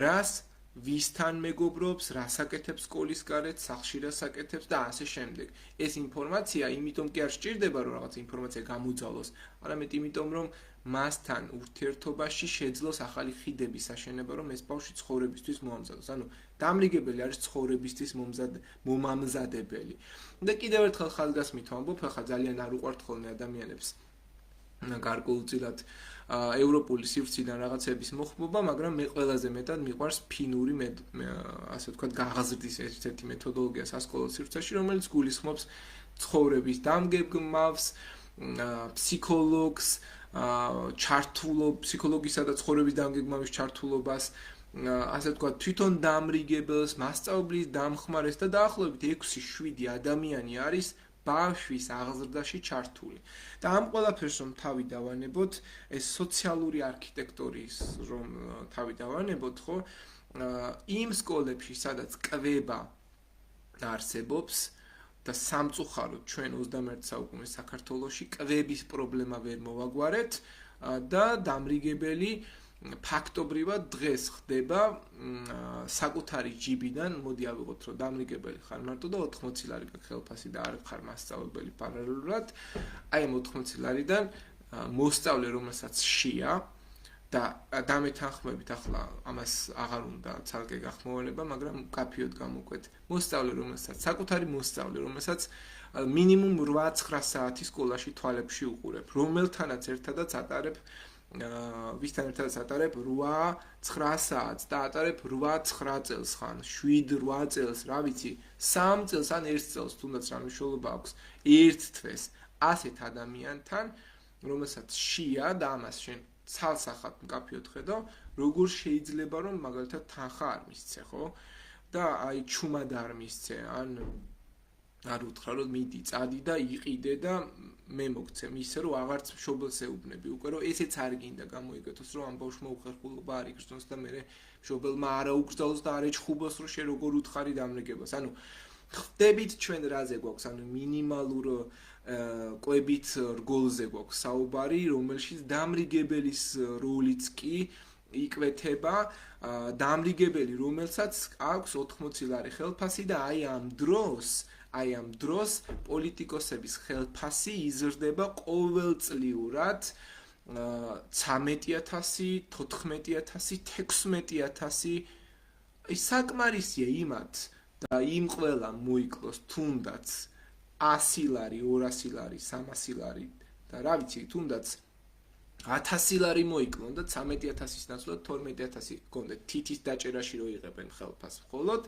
რას ვისთან მეგობრობს, რას აკეთებს სკოლის გარეთ, სახლში რას აკეთებს და ასე შემდეგ. ეს ინფორმაცია იმიტომ კი არ სჭირდება, რომ რაღაც ინფორმაცია გამოძალოს, არამედ იმიტომ, რომ მასთან ურთიერთობაში შეძლოს ახალი ხიდების აშენება, რომ ეს ბავშვი ცხოვრებისთვის მოამზადოს. ანუ დამრიგებელი არის ცხოვრებისთვის მომამზადებელი. და კიდევ ერთხელ ხაზგასმით ვამბობ, ახლა ძალიან არ უყვართ ხოლმე ადამიანებს გარკვეულწილად ევროპული სივრციდან რაღაცების მოხმობა, მაგრამ მე ყველაზე მეტად მიყვარს ფინური, ასე ვთქვათ, გაღაზრდის ერთ-ერთი მეთოდოლოგია სასკოლო სივრცეში, რომელიც გულისხმობს ცხოვრების დამგეგმავს, ფსიქოლოგს, ფსიქოლოგისა და ცხოვრების დამგეგმავის ჩართულობას, ასე ვთქვათ, თვითონ დამრიგებელს, მასწავლებლის დამხმარეს და დაახლოებით 6-7 ადამიანი არის ბავშვის აღზრდაში ჩართული. და ამ ყველაფერს რომ თავი დავანებოთ, ეს სოციალური არქიტექტორის რომ თავი დავანებოთ, ხო, იმ სკოლებში, სადაც კვება არსებობს და სამწუხაროდ ჩვენ 21 საუკუნის საქართველოში კვების პრობლემა ვერ მოვაგვარეთ და დამრიგებელი ფაქტობრივად დღეს ხდება საკუთარი ჯიბიდან, მოდი ავიღოთ, რომ დამრიგებელი ხარ მარტო და 80 ლარი გაქვს ხელფასი და არ ხარ მასწავლებელი პარალელურად, აი ამ 80 ლარიდან მოსწავლე, რომელსაც შია და დამეთანხმებით ახლა ამას აღარ უნდა ცალკე გახმოვანება, მაგრამ კაფიოდ გამოკვეთ. საკუთარი მოსწავლე, რომელსაც მინიმუმ 8-9 საათი სკოლაში თვალებში უყურებ, რომელთანაც ერთადაც ატარებ ვისთან ერთადაც ატარებ 8-9 საათს და ატარებ 8-9 წელს ხან, 7-8 წელს, რა ვიცი, 3 წელს ან 1 წელს, თუნდაც რა მნიშვნელობა აქვს ერთ თვეს ასეთ ადამიანთან, რომელსაც შია და ამას შენ ცალსახად მკაფიოდ ხედავ, როგორ შეიძლება რომ მაგალითად თანხა არ მისცე, ხო? და აი ჩუმად არ მისცე, ან არ უთხრა რომ მიდი, წადი და იყიდე და მე მოგცემ ისე რომ აღარც მშობელს ეუბნები უკვე რომ ესეც არ გინდა გამოიგეთოს რომ ამ ბავშვმა უხერხულობა არ იგრძნოს და მე მშობელმა არა უკრძალოს და არ ეჩხუბოს რომ შე როგორ უთხარი დამრიგებას. ანუ ხდებით ჩვენ რაზე გვაქვს, ანუ მინიმალურ კვებით რგოლზე გვაქვს საუბარი, რომელშიც დამრიგებელის როლიც კი იკვეთება დამრიგებელი, რომელსაც აქვს 80 ლარი ხელფასი და აი ამ დროს პოლიტიკოსების ხელფასი იზრდება ყოველწლიურად 13,000, 14,000, 16,000. ის საკმარისია იმათ და იმ ყველა მოიკლოს თუნდაც 100 ლარი, 200 ლარი, 300 ლარი და რა ვიცი, თუნდაც 1000 ლარი მოიკლონ და 13,000-ის ნაცვლად 12,000 გქონდეთ თითის დაჭერაში რო იღებენ ხელფასს. მხოლოდ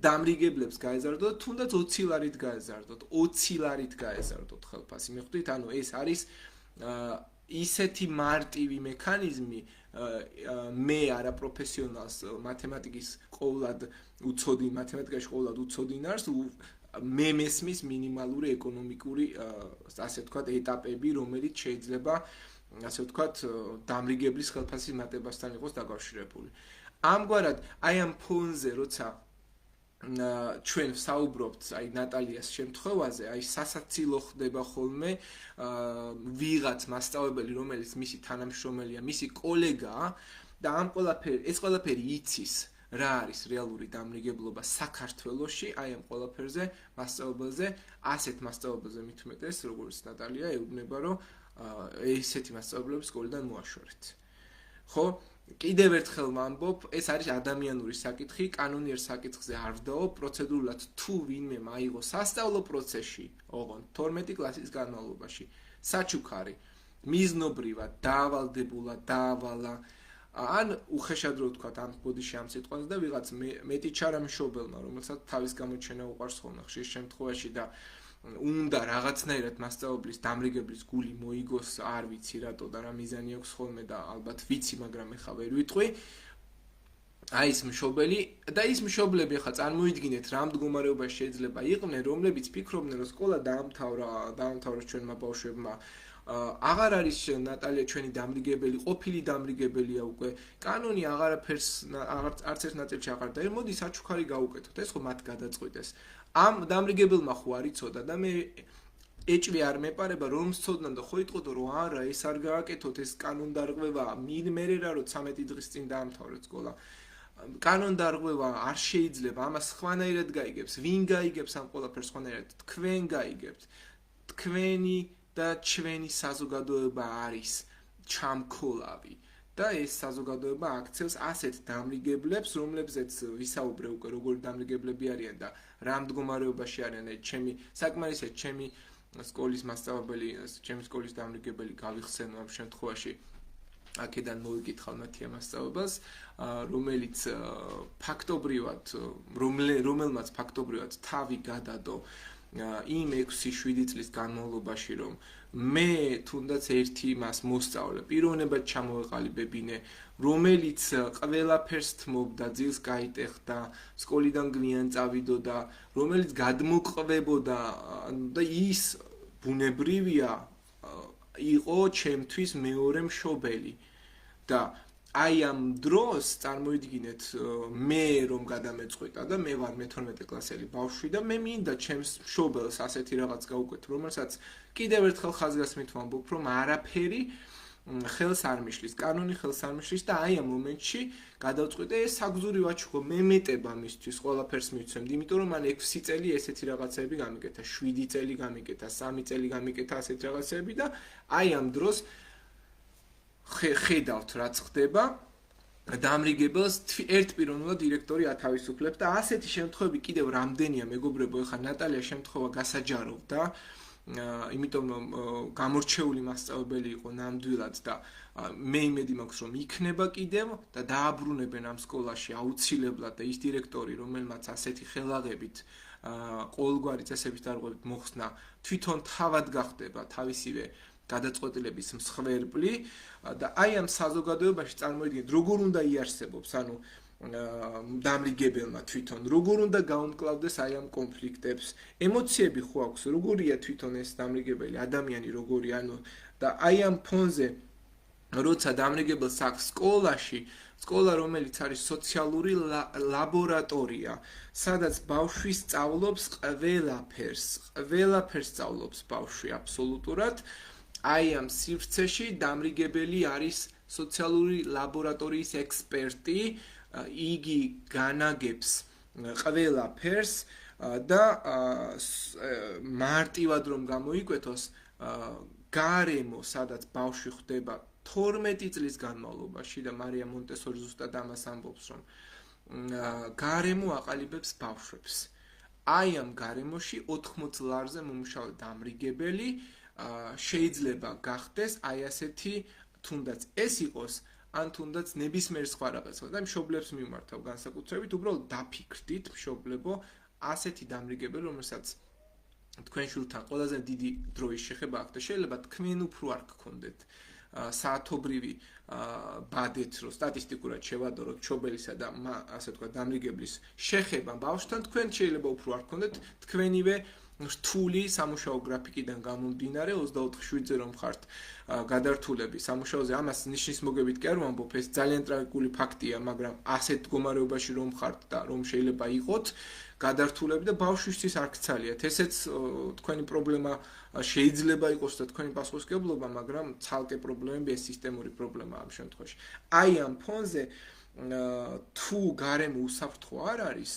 დამრიგებლებს გაეზარდოთ, თუნდაც 20 ლარით გაეზარდოთ, 20 ლარით გაეზარდოთ ხელფასი. მიხვდით, ანუ ეს არის ისეთი მარტივი მექანიზმი, მე არაპროფესიონალს მათემატიკის ყოვლად უცოდი, მათემატიკაში ყოვლად უცოდინარს, მე მესმის მინიმალური ეკონომიკური, ასე ვთქვათ, ეტაპები, რომელიც შეიძლება, ასე ვთქვათ, დამრიგებლის ხელფასის მატებასთან იყოს დაკავშირებული. ამგვარად, აი ამ ფონზე, როცა ჩვენ ვსაუბრობთ აი ნატალიას შემთხვევაზე, აი სასაცილო ხდება ხოლმე ვიღაც მასწავლებელი, რომელიც მისი თანამშრომელია, მისი კოლეგაა და ეს ყველაფერი იცის, რა არის რეალური დამრიგებლობა საქართველოში, აი ამ ყველაფერზე მასწავლებელზე, ასეთ მასწავლებელზე მით უმეტეს, როგორც ნატალია, ეუბნება, რომ ესეთი მასწავლებლები სკოლიდან მოაშორეთ. ხო? კიდევ ერთხელ ვამბობ, ეს არის ადამიანური საკითხი, კანონიერ საკითხზე არ ვდაობ, პროცედურულად თუ ვინმე მაიღო სასწავლო პროცესში, ოღონდ 12 კლასის განმავლობაში, საჩუქარი, მიზნობრივად, დაავალდებულად, დაავალა, ან უხეშად რო ვთქვათ ამ ბოდიში ამ სიტყვაზე და ვიღაც მეტი ჩარამშობელმა, რომელსაც თავის გამოჩენა უყვარს ხოლმე ხშირ შემთხვევაში და უნდა რაღაცნაირად მასწავლებლის დამრიგებლის გული მოიგოს, არ ვიცი რატო და რა მიზანი აქვს ხოლმე და ალბათ ვიცი, მაგრამ ეხა ვერ ვიტყვი. აი ეს მშობელი და ის მშობლები ახლა წარმოიდგინეთ რა მდგომარეობაში შეიძლება იყვნენ, რომლებიც ფიქრობდნენ, რომ სკოლა დაამთავრა ჩვენმა ბავშვებმა. აღარ არის ნატალია ჩვენი დამრიგებელი, ყოფილი დამრიგებელია უკვე. კანონი არც ერთ ნაწილში აღარ და მოდი საჩუქარი გავუკეთოთ, ეს ხო მათ გადაწყვიტეს. ამ დამრიგებელმა ხო არ იცოდა და მე ეჭვი არ მეპარება რომ სწოდნან და ხო იტყოდო რომ არა ეს არ გააკეთოთ, ეს კანონდარღვევაა, მერე რა რომ 13 დღის წინ დაამთავრეთ სკოლა. კანონდარღვევა არ შეიძლება, ამას სხვანაირად გაიგებს. ვინ გაიგებს ამ ყველაფერს სხვანაირად? თქვენ გაიგებთ. თქვენი და ჩვენი საზოგადოება არის ჩამქოლავი. და ეს საზოგადოება აქცევს ასეთ დამრიგებლებს, რომლებზეც ვისაუბრე უკვე როგორი დამრიგებლები არიან და რა მდგომარეობაში არიან. საკმარისად ჩემი სკოლის მასწავლებელი, ჩემი სკოლის დამრიგებელი გავიხსენო ამ შემთხვევაში. აქედან მოვიკითხავ მათი მასწავლებელს, რომელიც ფაქტობრივად, რომელმაც ფაქტობრივად თავი გადადო იმ 6-7 წლის განმავლობაში, რომ მე თუნდაც ერთი მას მოსწავლე, პიროვნებად ჩამოვეყალიბებინე, რომელიც ყველაფერს თმობდა, ძილს გაიტეხდა, სკოლიდან გვიან წავიდოდა, რომელიც გადმოყვებოდა და ის ბუნებრივია იყო ჩემთვის მეორე მშობელი. და აი ამ დროს წარმოიდგინეთ მე რომ გადამეწყვიტა და მე ვარ მე-12 კლასელი ბავშვი და მე მინდა ჩემს მშობელს ასეთი რაღაც გავუკეთო, რომელსაც კიდევ ერთხელ ხაზგასმით ვამბობ, რომ არაფერი ხელს არ მიშლის, კანონი ხელს არ მიშლის და აი ამ მომენტში გადავწყვიტე ეს საგზური ვაჩუქო, მე მეტება მისთვის ყველაფერს მივცემდი, იმიტომ რომ მან 6 წელი ესეთი რაღაცები გამიკეთა, 7 წელი გამიკეთა, 3 წელი გამიკეთა ასეთი რაღაცები და აი ამ დროს ხედავთ რაც ხდება. დამრიგებელს ერთპიროვნულად დირექტორი ათავისუფლებს და ასეთი შემთხვევები კიდევ რამდენია მეგობრებო, ეხლა ნატალია შემთხვევა გასაჯაროვდა, იმიტომ რომ გამორჩეული მასწავლებელი იყო ნამდვილად და მე იმედი მაქვს რომ იქნება კიდევ და დააბრუნებენ ამ სკოლაში აუცილებლად და ის დირექტორი, რომელმაც ასეთი ხელაღებით ყოველგვარი წესების დარღვევით მოხსნა, თვითონ თავად გახდება თავისივე გადაწყვეტილების მსხვერპლი და აი ამ საზოგადოებაში წარმოიდგინეთ როგორ უნდა იარსებობს, ანუ დამრიგებელმა თვითონ როგორ უნდა გაუმკლავდეს აი ამ კონფლიქტებს, ემოციები ხო აქვს, როგორია თვითონ ეს დამრიგებელი ადამიანი როგორი, ანუ და აი ამ ფონზე როცა დამრიგებელს აქვს სკოლა რომელიც არის სოციალური ლაბორატორია, სადაც ბავშვი სწავლობს ყველაფერს სწავლობს ბავშვი აბსოლუტურად. აი ამ სივრცეში დამრიგებელი არის სოციალური ლაბორატორიის ექსპერტი, იგი განაგებს ყველაფერს და მარტივად რომ გამოიკვეთოს გარემო, სადაც ბავშვი ხდება 12 წლის განმავლობაში და მარია მონტესორი ზუსტად ამას ამბობს, რომ გარემო აყალიბებს ბავშვებს. აი ამ გარემოში 80 ლარზე მომუშავე დამრიგებელი შეიძლება გახდეს აი ასეთი, თუნდაც ეს იყოს, ან თუნდაც ნებისმიერ სხვა რაღაცა და მშობლებს მიმართავ განსაკუთრებით, უბრალოდ დაფიქრდით, მშობლებო, ასეთი დამრიგებელი, რომელსაც თქვენ შვილთან ყველაზე დიდი დროის შეხება აქვს და შეიძლება თქვენ უფრო არ გქონდეთ საათობრივი ბადეთ, რომ სტატისტიკურად შევადაროთ მშობელისა და ასე თქვა დამრიგებლის შეხება ბავშვთან, თქვენ შეიძლება უფრო არ გქონდეთ თქვენივე რთული სამუშაო გრაფიკიდან გამომდინარე 24/7-ზე რომ ხართ გადართულები სამუშაოზე, ამას ნიშნის მოგებით კი არ ვამბობ, ეს ძალიან ტრაგიკული ფაქტია, მაგრამ ასეთ მდგომარეობაში რომ ხართ და რომ შეიძლება იყოთ გადართულები და ბავშვისთვის არ გცალიათ. ესეც თქვენი პრობლემა შეიძლება იყოს და თქვენი პასუხისმგებლობა, მაგრამ ცალკე პრობლემები, ეს სისტემური პრობლემაა ამ შემთხვევაში. აი ამ ფონზე თუ გარემო უსაფრთხო არ არის,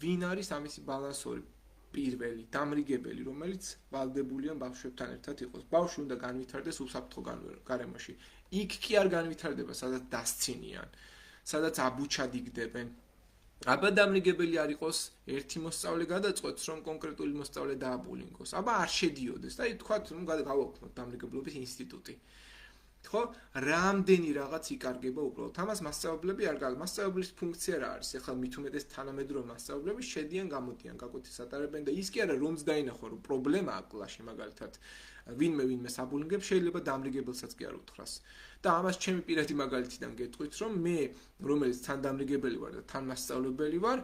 ვინ არის ამისი ბალანსორი პირველი დამრიგებელი, რომელიც ვალდებულია ბავშვებთან ერთად იყოს. ბავშვი უნდა განვითარდეს უსაფრთხო გარემოში. იქ კი არ განვითარდება, სადაც დასცინიან, სადაც აბუჩადიგდებენ. აბა დამრიგებელი არ იყოს, ერთი მოსწავლე გადაწყვეტს, რომ კონკრეტული მოსწავლე დააბულინგოს. აბა არ შედიოდეს და თქვათ, რომ გავაუქმოთ დამრიგებლობის ინსტიტუტი. ხო, რამდენი რაღაც იკარგება უბრალოდ. ამას მასწავლებლები არ გააკეთებენ. მასწავლებლის ფუნქცია რა არის? ეხლა მით უმეტეს თანამედროვე მასწავლებლები შედიან, გამოდიან, გაკვეთილს ატარებენ და ის კი არა რომც დაინახო, რომ პრობლემაა კლასში მაგალითად. ვინმე საბულინგებს, შეიძლება დამრიგებელსაც კი არ უთხრას. და ამას ჩემი პირადი მაგალითიდან გეტყვით, რომ მე, რომელიც თან დამრიგებელი ვარ და თან მასწავლებელი ვარ,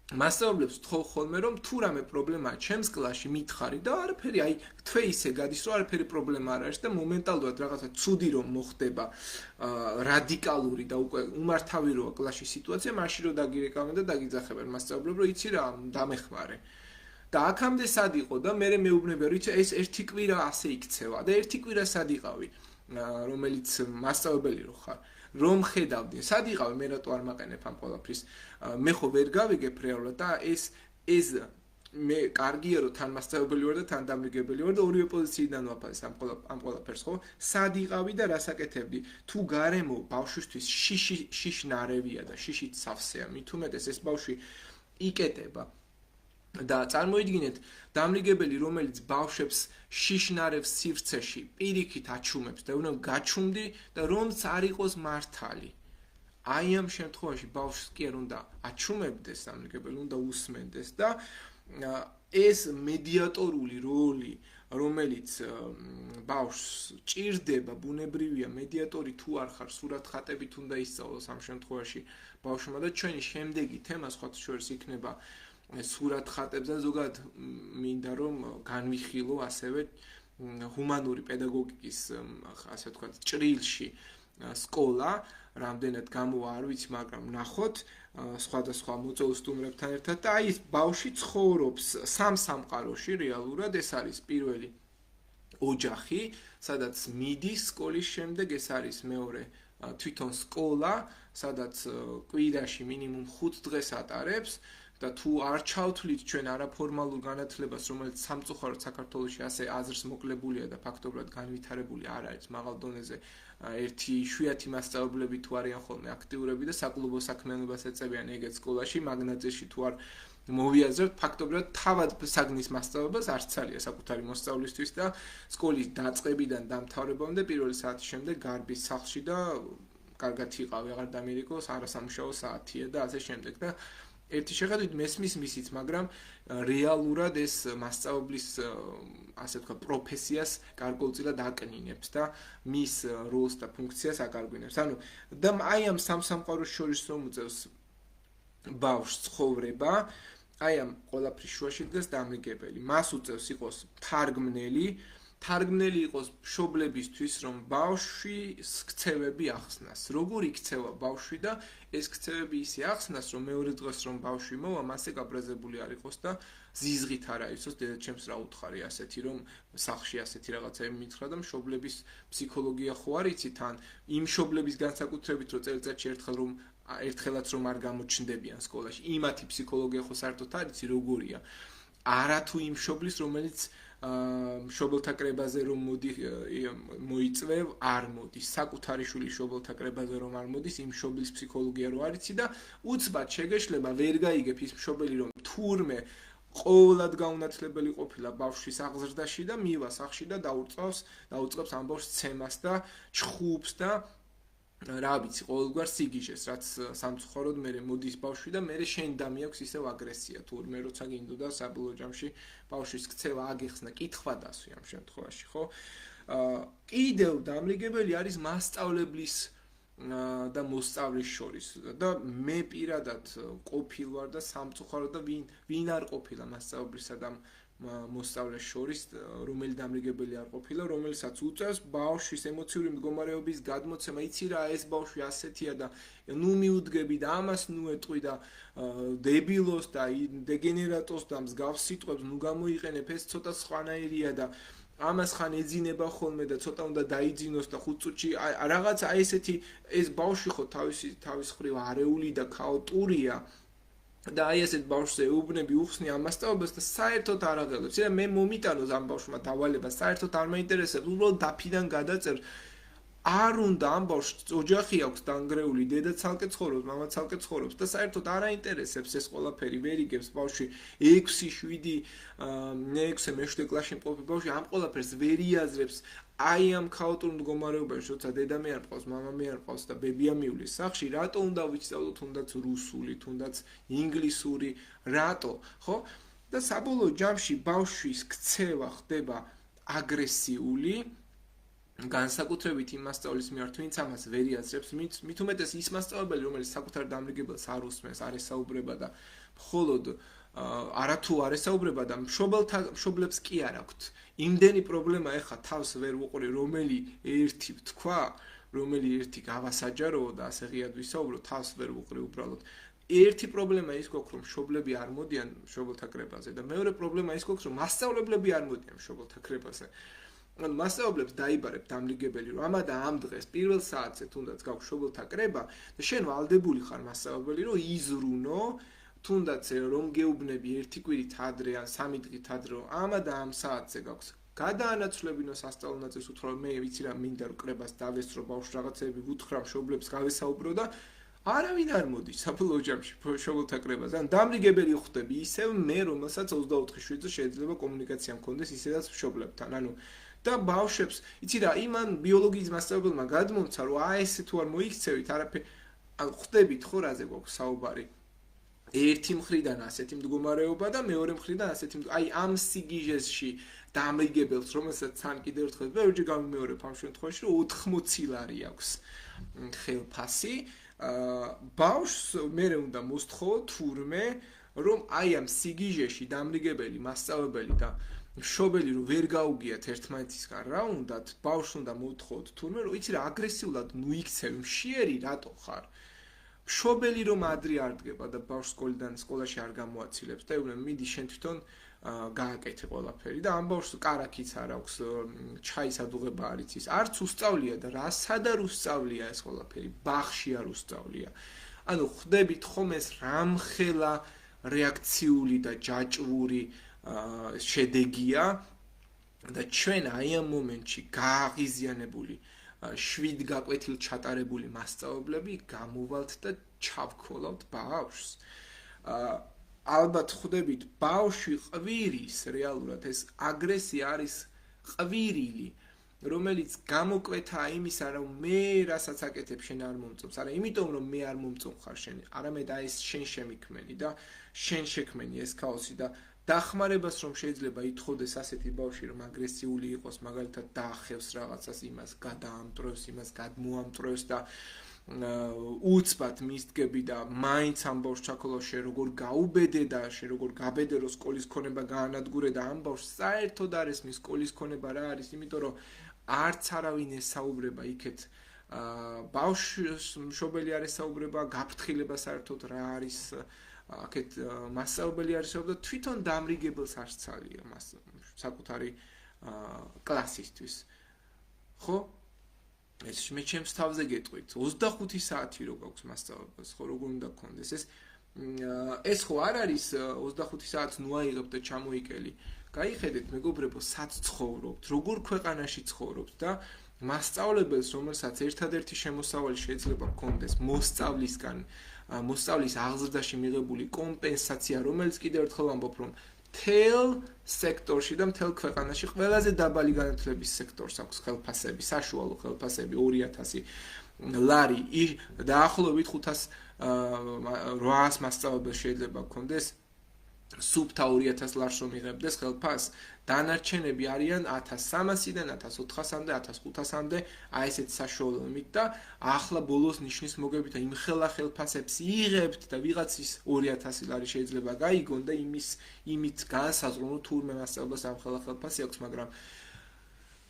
მასწავლებლებს ვთხოვ ხოლმე, რომ თუ რამე პრობლემაა ჩემს კლასში, მითხარი და არაფერი, აი, თვე ისე გადის, რომ არაფერი პრობლემა არ არის და მომენტალურად რაღაცა ცუდი რომ მოხდება, რადიკალური და უკვე უმართავი როა კლასში სიტუაცია, მაშინ რომ დაგირეკავენ და დაგიძახებენ მასწავლებლებს, რომ იცი რა, დამეხმარე. და აქამდე სად იყო და მე მეუბნებია, რომ ეს ერთი კვირა ასე იქცევა და ერთი კვირა სად იყავი, რომელიც მასწავლებელი რო ხარ. რომ ხედავდი, სად იყავი, მე რატო არ მაყენებ ამ ყველაფრის. მე ხო ვერ გავიგებ რეალურად და ეს მე კარგია რომ თან მასწავლებელი ვარ და თან დამრიგებელი ვარ და ორივე პოზიციიდან ვაფასე ამ ყველაფერს, ხო? სად იყავი და რას აკეთებდი? თუ გარემო ბავშვისთვის შიშნარევია და შიშით სავსეა, მით უმეტეს ეს ბავშვი იკეტება. და წარმოიდგინეთ, დამრიგებელი, რომელიც ბავშვებს შიშნარევს სივრცეში პირიქით აჩუმებს და უნდა გაჩუმდი და რომც არ იყოს მართალი. აი ამ შემთხვევაში ბავშვს კი არ უნდა აჩუმებდეს დამრიგებელი, უნდა უსმენდეს და ეს მედიატორული როლი, რომელიც ბავშვს ჭირდება, ბუნებრივია, მედიატორი თუ არ ხარ, სურათხატებით უნდა ისწავლოს ამ შემთხვევაში ბავშვმა და ჩვენი შემდეგი თემა სხვათა შორის იქნება სურათხატებზე, ზოგადად მინდა რომ განვიხილო ასევე ჰუმანური პედაგოგიკის, ასე ვთქვათ, ჭრილში სკოლა, რამდენად გამოვა არ ვიცი, მაგრამ ნახოთ სხვადასხვა მოწვეულ სტუმრებთან ერთად და აი ეს ბავშვი ცხოვრობს სამ სამყაროში რეალურად, ეს არის პირველი ოჯახი, სადაც მიდის სკოლის შემდეგ, ეს არის მეორე თვითონ სკოლა, სადაც კვირაში მინიმუმ 5 დღეს ატარებს და თუ არ ჩავთვლით ჩვენ არაფორმალურ განათლებას, რომელიც სამწუხაროდ საქართველოში ასე აზრს მოკლებულია და ფაქტობრივად განვითარებული არ არის მაღალ დონეზე, ერთი იშვიათი მასწავლებლები თუ არიან ხოლმე აქტიურები და საკლუბო საქმიანობას ეწევიან ეგეთ სკოლაში, მაგნაძეში თუ არ მოვიაზრებთ, ფაქტობრივად თავად საგნის მასწავლებლებს არც ცალია საკუთარი მოსწავლისთვის და სკოლის დაწყებიდან დამთავრებამდე პირველი საათის შემდეგ გარბის სახლში და კარგად იყავი, აღარ დამირეკოს, არასამუშაო საათია და ასე შემდეგ და ერთი შეხედვით მესმის მისიც, მაგრამ რეალურად ეს მასწავლებლის ასე თქვა პროფესიას გარკვეულწილად აკნინებს და მის როლს და ფუნქციას აკარგვინებს. ანუ და აი ამ სამსამყაროს შორის რომ უწევს ბავშვს ცხოვრება, აი ამ ყველაფრის შუაში დგას დამრიგებელი. მას უწევს იყოს თარგმნელი, თარგმნელი იყოს მშობლებისთვის, რომ ბავშვის ქცევები ახსნას. როგორ იქცევა ბავშვი და ეს ქცევები ისე ახსნას, რომ მეორე დღეს რომ ბავშვი მოვა, მასე გაბრაზებული არ იყოს და ზიზღით არ აიცოს დედაჩემს რა უთხარი ასეთი, რომ სახლში ასეთი რაღაცები მითხრა და მშობლების ფსიქოლოგია ხო არ იცით ან იმ მშობლების განსაკუთრებით რომ წელიწადში ერთხელაც რომ არ გამოჩნდებიან სკოლაში. იმათი ფსიქოლოგია ხო საერთოდ არ იცი როგორია. არა თუ იმ მშობლის, რომელიც მშობელთა კრებაზე რომ მოიწვევ არ მოდის, საკუთარი შვილის მშობელთა კრებაზე რომ არ მოდის, იმ მშობლის ფსიქოლოგია რო არ იცი და უცბად შეგეშლება ვერ გაიგებ ის მშობელი რომ თურმე ყოველად გაუნათლებელი ყოფილა ბავშვის აღზრდაში და მივა სახლში და დაუწყებს ამ ბავშვს ცემას და ჩხუბს და რა ვიცი, ყოველგვარ სიგიჟეს, რაც სამწუხაროდ მე მოდის ბავშვი და მე შენ დამიაქვს ისევ აგრესია, თურმე როცა გინდოდა საბოლოო ჯამში ბავშვის ქცევა აგეხსნა, კითხვა დასვი ამ შემთხვევაში, ხო? კიდევ დამრიგებელი არის მასწავლებლის და მოსწავლის შორის და მე პირადად ყოფილ ვარ და სამწუხაროდ და ვინ არ ყოფილა მასწავლებლისა და მოსწავლეს შორის, რომელი დამრიგებელი არ ყოფილა, რომელსაც უწევს ბავშვის ემოციური მდგომარეობის გადმოცემა, იცი რა, ეს ბავშვი ასეთია და ნუ მიუდგები და ამას ნუ ეტყვი და დებილოს და დეგენერატოს და მსგავს სიტყვებს ნუ გამოიყენებ, ეს ცოტა სხვანაირია და ამას ხან ეძინება ხოლმე და ცოტა უნდა დაიძინოს და 5 წუთში რაღაც აი ესეთი ეს ბავშვი ხო თავის ხრივ არეული და ქაოტურია და აი ესეთ ბავშვზე ეუბნები უხსნი ამ მასწავლებელს და საერთოდ არ აღელვებს. მე მომიტანოს ამ ბავშვმა დავალება, საერთოდ არ მაინტერესებს, უბრალოდ დაფიდან გადაწერ. არ უნდა ამ ბავშვს ოჯახი აქვს დანგრეული, დედა ცალკე ცხოვრობს, მამა ცალკე ცხოვრობს და საერთოდ არ აინტერესებს ეს ყველაფერი, ვერ იგებს ბავშვი 6, 7, 6 მე-7 კლასში მყოფი ბავშვი ამ ყველაფერს ვერ იაზრებს. აი ამ ქაოტურ მდგომარეობაში, როცა დედა მე არ მყავს, მამა მე არ მყავს და ბებია მივლის სახლში, რატო უნდა ვისწავლო თუნდაც რუსული, თუნდაც ინგლისური, რატო, ხო? და საბოლოო ჯამში ბავშვის ქცევა ხდება აგრესიული, განსაკუთრებით იმ მასწავლებლის მიმართ, ვინც ამას ვერ იაზრებს, მით უმეტეს ის მასწავლებელი, რომელიც საკუთარ დამრიგებელს არ უსმენს, არ ესაუბრება და მხოლოდ არათუ არ ესაუბრება და მშობლებს კი არ აქვთ. იმდენი პრობლემა ეხა თავს ვერ ვუყური, რომელი ერთი ვთქვა, რომელი ერთი გავასაჯაროო და ასე ღიად ვისაუბრო, თავს ვერ ვუყრი უბრალოდ. ერთი პრობლემა ის გვაქვს, რომ მშობლები არ მოდიან მშობელთა კრებაზე და მეორე პრობლემა ის გვაქვს, რომ მასწავლებლები არ მოდიან მშობელთა კრებაზე. მასწავლებლებს დაიბარებ დამრიგებელი, რომ ამა და ამ დღეს პირველ საათზე თუნდაც გაქვს მშობელთა კრება და შენ ვალდებული ხარ მასწავლებელი, რომ იზრუნო თუნდაც რომ გეუბნები ერთი კვირით ადრე ან 3 დღით ადრე, რომ ამა და ამ საათზე გაქვს გადაანაცვლებინო სასწავლო ნაწილს უთხრა, მე ვიცი რა მინდა რომ კრებას დავესწრო, ბავშვს რაღაცები ვუთხრა, მშობლებს გავესაუბრო და არავინ არ მოდის საბოლოო ჯამში მშობელთა კრებაზე. ან დამრიგებელი ხვდები ისევ მე, რომელსაც 24 შვიდზე შეიძლება კომუნიკაცია მქონდეს ისედაც მშობლებთან. ანუ და ბავშვებს, იცი რა, იმან ბიოლოგიის მასწავლებელმა გადმომცა, რომ ესე თუ არ მოიქცევით, არაფერი, ან ხვდებით ხო რაზე გვაქვს საუბარი. ერთი მხრიდან ასეთი მდგომარეობა და მეორე მხრიდან ასეთი აი ამ სიგიჟეში დამრიგებელს, რომელსაც თან კიდევ ერთხელ ბევრჯერ გამიმეორებ ამ შემთხვევაში, რომ 80 ლარი აქვს ხელფასი, ბავშვს მე უნდა მოსთხოვო თურმე, რომ აი ამ სიგიჟეში დამრიგებელი მასწავლებელი და მშობელი რომ ვერ გაუგიათ ერთმანეთისგან რა უნდათ, ბავშვს უნდა მოვთხოვოთ თურმე, რომ იცი რა, აგრესიულად ნუ იქცევი, მშიერი რატო ხარ? მშობელი რომ ადრე არ დგება და ბავშვს სკოლაში არ გამოაცილებს და ეუბნები, მიდი შენ თვითონ გააკეთე ყველაფერი და ამ ბავშვს კარაქიც არ აქვს, ჩაის ადუღება არ იცის, არც უსწავლია და რასად არ უსწავლია ეს ყველაფერი, ბაღში არ უსწავლია. ანუ ხვდებით ხომ ეს რამხელა რეაქციული და ჯაჭვური შედეგია და ჩვენ აი ამ მომენტში გააღიზიანებული 7 გაკვეთილ ჩატარებული მასწავლებლები გამოვალთ და ჩავქოლავთ ბავშვს. ალბათ ხვდებით, ბავშვი ყვირის რეალურად ეს აგრესია არის ყვირილი, რომელიც გამოკვეთა იმისა, რომ მე რასაც აკეთებ შენ არ მომწონს, არა იმიტომ რომ მე არ მომწონხარ შენ, არამედ აი ეს შენ შემიქმენი და შენ შექმენი ეს ქაოსი და დახმარებას რომ შეიძლება ითხოვდეს ასეთი ბავშვი რომ აგრესიული იყოს, მაგალითად დაახევს რაღაცას, იმას გადაამტრევს, იმას გადმოამტრევს და უცბად მისდგები და მაინც ამ ბავშვს ჩაქოლავ შენ როგორ გაუბედე და შენ როგორ გაბედე რომ სკოლის ქონება გაანადგურე და ამ ბავშვს საერთოდ არ ესმის სკოლის ქონება რა არის, იმიტომ რომ არც არავინ ესაუბრება იქეთ ბავშვს მშობელი არ ესაუბრება გაფრთხილება საერთოდ რა არის აქეთ მასწავლებელი არ ესაუბრება თვითონ დამრიგებელს არ სცალია მას საკუთარი კლასისთვის ხო ეს მე ჩემს თავზე გეტყვით 25 საათი რო გაქვს მასწავლებელს ხო როგორ უნდა გქონდეს ეს ხო არ არის 25 საათს ნუ აიღებ და ჩამოიკელი გაიხედეთ მეგობრებო სად ცხოვრობთ როგორ ქვეყანაში ცხოვრობთ და მასწავლებელს რომელსაც ერთადერთი შემოსავალი შეიძლება გქონდეს მოსწავლის აღზრდაში მიღებული კომპენსაცია რომელიც კიდევ ერთხელ ვამბობ რომ თელ სექტორში და მთელ ქვეყანაში ყველაზე დაბალი განათლების სექტორს აქვს ხელფასები, საშუალო ხელფასები 2000 ლარი დაახლოებით 500-800 მასწავლებელს შეიძლება გქონდეს სუფთა 2000 ლარს რომ იღებდეს ხელფასს, დანარჩენები არიან 1300-დან 1400-მდე, 1500-მდე, აი ესეთ საშუალომით და ახლა ბოლოს ნიშნის მოგებით და იმ ხელფასებს იღებთ და ვიღაცის 2000 ლარი შეიძლება გაიგონ და იმით განსაზღვრო რომ თურმე მასწავლებელს ამ ხელფასი აქვს, მაგრამ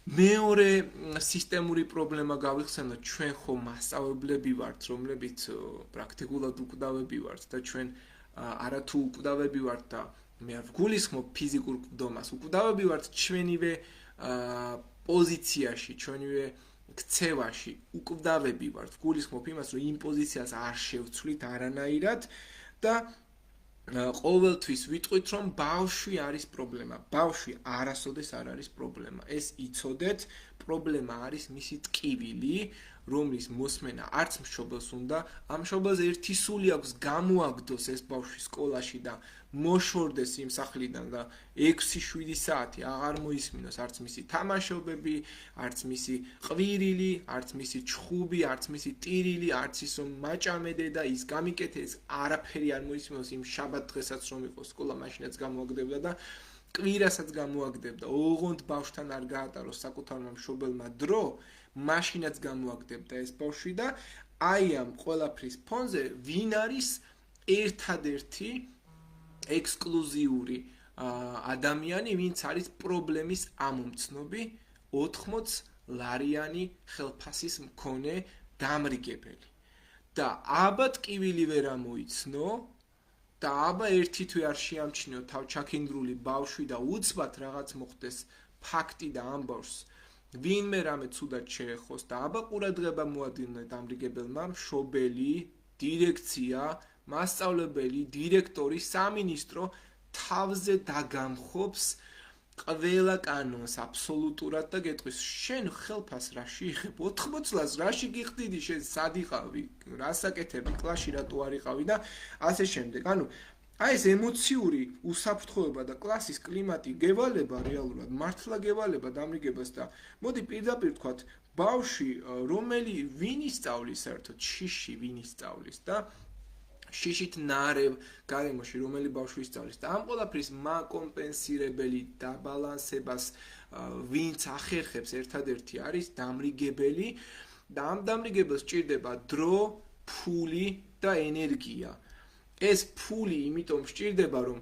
მეორე სისტემური პრობლემა გავიხსენოთ, ჩვენ ხო მასწავლებლები ვართ, რომლებიც პრაქტიკულად უკვდავები ვართ და ჩვენ არათუ უკვდავები ვართ და მე არ ვგულისხმობ ფიზიკურ კვდომას, უკვდავები ვართ ჩვენივე პოზიციაში, ჩვენივე ქცევაში, უკვდავები ვართ, ვგულისხმობ იმას, რომ იმ პოზიციას არ შევცვლით არანაირად და ყოველთვის ვიტყვით, რომ ბავშვი არის პრობლემა. ბავშვი არასოდეს არ არის პრობლემა. ეს იცოდეთ, პრობლემა არის მისი ტკივილი, რომლის მოსმენა არც მშობელს უნდა, ამ მშობელს ერთი სული აქვს გამოაგდოს ეს ბავშვი სკოლაში და მოშორდეს იმ სახლიდან და 6-7 საათი აღარ მოისმინოს არც მისი თამაშობები, არც მისი ყვირილი, არც მისი ჩხუბი, არც მისი ტირილი, არც ის რომ მაჭამედე და ის გამიკეთე, ეს არაფერი არ მოისმინოს იმ შაბათ დღესაც რომ იყოს სკოლა, მაშინაც გამოაგდებდა და კვირასაც გამოაგდებდა. ოღონდ ბავშვთან არ გაატაროს საკუთარმა მშობელმა დრო, მაშინაც გამოაგდებდა ეს ბავშვი და აი ამ ყველაფრის ფონზე ვინ არის ერთადერთი ექსკლუზიური ადამიანი, ვინც არის პრობლემის ამომცნობი 80 ლარიანი ხელფასის მქონე დამრიგებელი. და აბა ტკივილი ვერ ამოიცნო და აბა ერთი თვე არ შეამჩნიო თავჩაქინდრული ბავშვი და უცბად რაღაც მოხდეს ფაქტი და ამ ბავშვს ვინმე რამე ცუდად შეეხოს და აბა ყურადღება მოადგინე დამრიგებელმა მშობელი, დირექცია, მასწავლებელი, დირექტორი, სამინისტრო თავზე დაგამხობს ყველა კანონს აბსოლუტურად და გეტყვის შენ ხელფას რაში იღებ 80 ლარს რაში გიხდიდი შენ სად იყავი რასაკეთებდი კლასში რატო არ იყავი და ასე შემდეგ ანუ აი ეს ემოციური უსაფრთხოება და კლასის კლიმატი გევალება რეალურად მართლა გევალება დამრიგებას და მოდი პირდაპირ ვთქვათ ბავშვი რომელი ვინ ისწავლის საერთოდ შიში ვინ ისწავლის და შიშით ნარევ გარემოში რომელი ბავშვი ისწავლის და ამ ყველაფრის მაკომპენსირებელი დაბალანსებას ვინც ახერხებს ერთადერთი არის დამრიგებელი და ამ დამრიგებელს სჭირდება დრო, ფული და ენერგია. ეს ფული იმიტომ სჭირდება რომ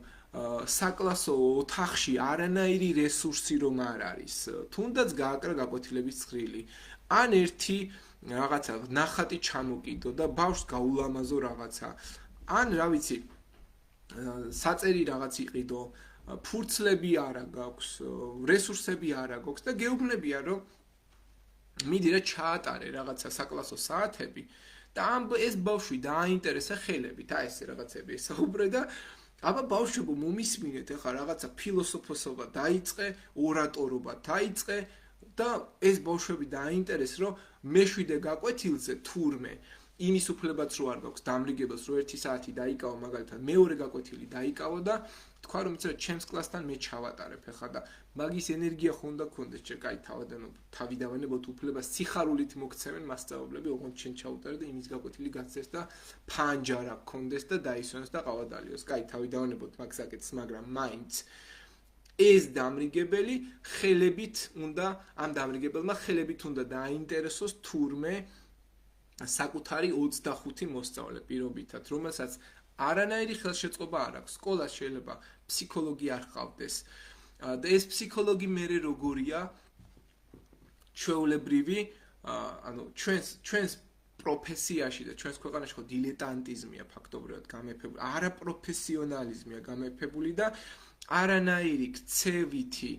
საკლასო ოთახში არანაირი რესურსი რომ არ არის. თუნდაც გააკრა გაკვეთილების ცხრილი. ან ერთი რაღაცა ნახატი ჩამოკიდო და ბავშვს გაულამაზო რაღაცა. ან რა ვიცი საწერი რაღაც იყიდო, ფურცლები არა გაქვს, რესურსები არა გაქვს და გეუბნებია რომ მიდი რა ჩაატარე რაღაცა საკლასო საათები და ეს ბავშვი დააინტერესა ხელებით, აი ეს რაღაცები ესაუბრე და აბა ბავშვებო მომისმინეთ ახლა რაღაცა ფილოსოფოსობა დაიწყე, ორატორობა დაიწყე და ეს ბავშვები დააინტერესეს რომ მეშვიდე გაკვეთილზე თურმე იმის უფლებაც რო არ გაქვს დამრიგებელს რო 1 საათი დაიკავა მაგალითად მეორე გაკვეთილი დაიკავა და თქვა რომ იცი ჩემს კლასთან მე ჩავატარებ ახლა და მაგის ენერგია ხო უნდა გქონდეს ჯერ კაი თავი დავანებოთ უფლებას სიხარულით მოგცემენ მასწავლებლები ოღონდ შენ ჩაუტარე და იმის გაკვეთილი გაცეს და ფანჯარა გქონდეს და დაისვენოს და ყავადალიოს კაი თავი დავანებოთ მაგ საკეთს მაგრამ მაინც ეს დამრიგებელი ხელებით უნდა ამ დამრიგებელმა ხელებით უნდა დააინტერესოს თურმე საკუთარი 25 მოსწავლე პირობითად, რომელსაც არანაირი ხელშეწყობა არ აქვს. სკოლას შეიძლება ფსიქოლოგი არ ჰყავდეს. და ეს ფსიქოლოგი მერე როგორია ჩვეულებრივი, ანუ ჩვენს პროფესიაში და ჩვენს ქვეყანაში ხო დილეტანტიზმია ფაქტობრივად გამეფებული, არაპროფესიონალიზმია გამეფებული და არანაირი ქცევითი,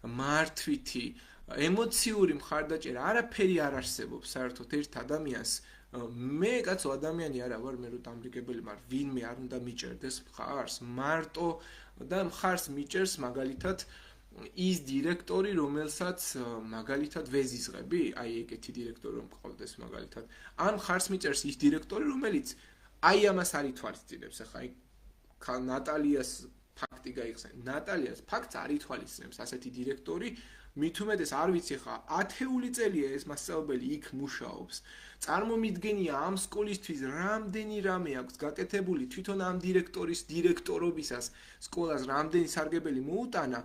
მართვითი, ემოციური მხარდაჭერა არაფერი არ არსებობს საერთოდ ერთ ადამიანს. მე კაცო ადამიანი არა ვარ, მე რო დამრიგებელი ვარ, ვინმე არ უნდა მიჭერდეს მხარს, მარტო და მხარს მიჭერს მაგალითად ის დირექტორი, რომელსაც მაგალითად ვეზიზღები, აი ეგეთი დირექტორი რომ გყავდეს მაგალითად. ან მხარს მიჭერს ის დირექტორი, რომელიც აი ამას არ ითვალისწინებს, ახლა აი ნატალიას ფაქტი გაიხსენ. ნატალიას ფაქტს არ ითვალისწინებს ასეთი დირექტორი, მით უმეტეს არ ვიცი ხა 10 წელია ეს მასწავლებელი იქ მუშაობს. წარმომიდგენია ამ სკოლისთვის რამდენი რამე აქვს გაკეთებული თვითონ ამ დირექტორის დირექტორობისას სკოლას რამდენი სარგებელი მოუტანა.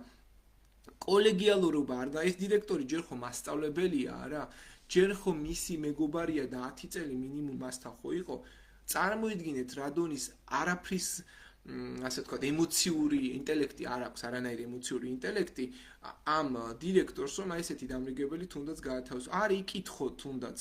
კოლეგიალურობა არ და ეს დირექტორი ჯერ ხო მასწავლებელია არა, ჯერ ხო მისი მეგობარია და 10 წელი მინიმუმ მასთან ხო იყო. წარმოიდგინეთ რა დონის არაფრის ასე ვთქვათ ემოციური ინტელექტი არ აქვს, არანაირი ემოციური ინტელექტი ამ დირექტორს, რომ ესეთი დამრიგებელი თუნდაც გაათავისუფლოს. არ იკითხო თუნდაც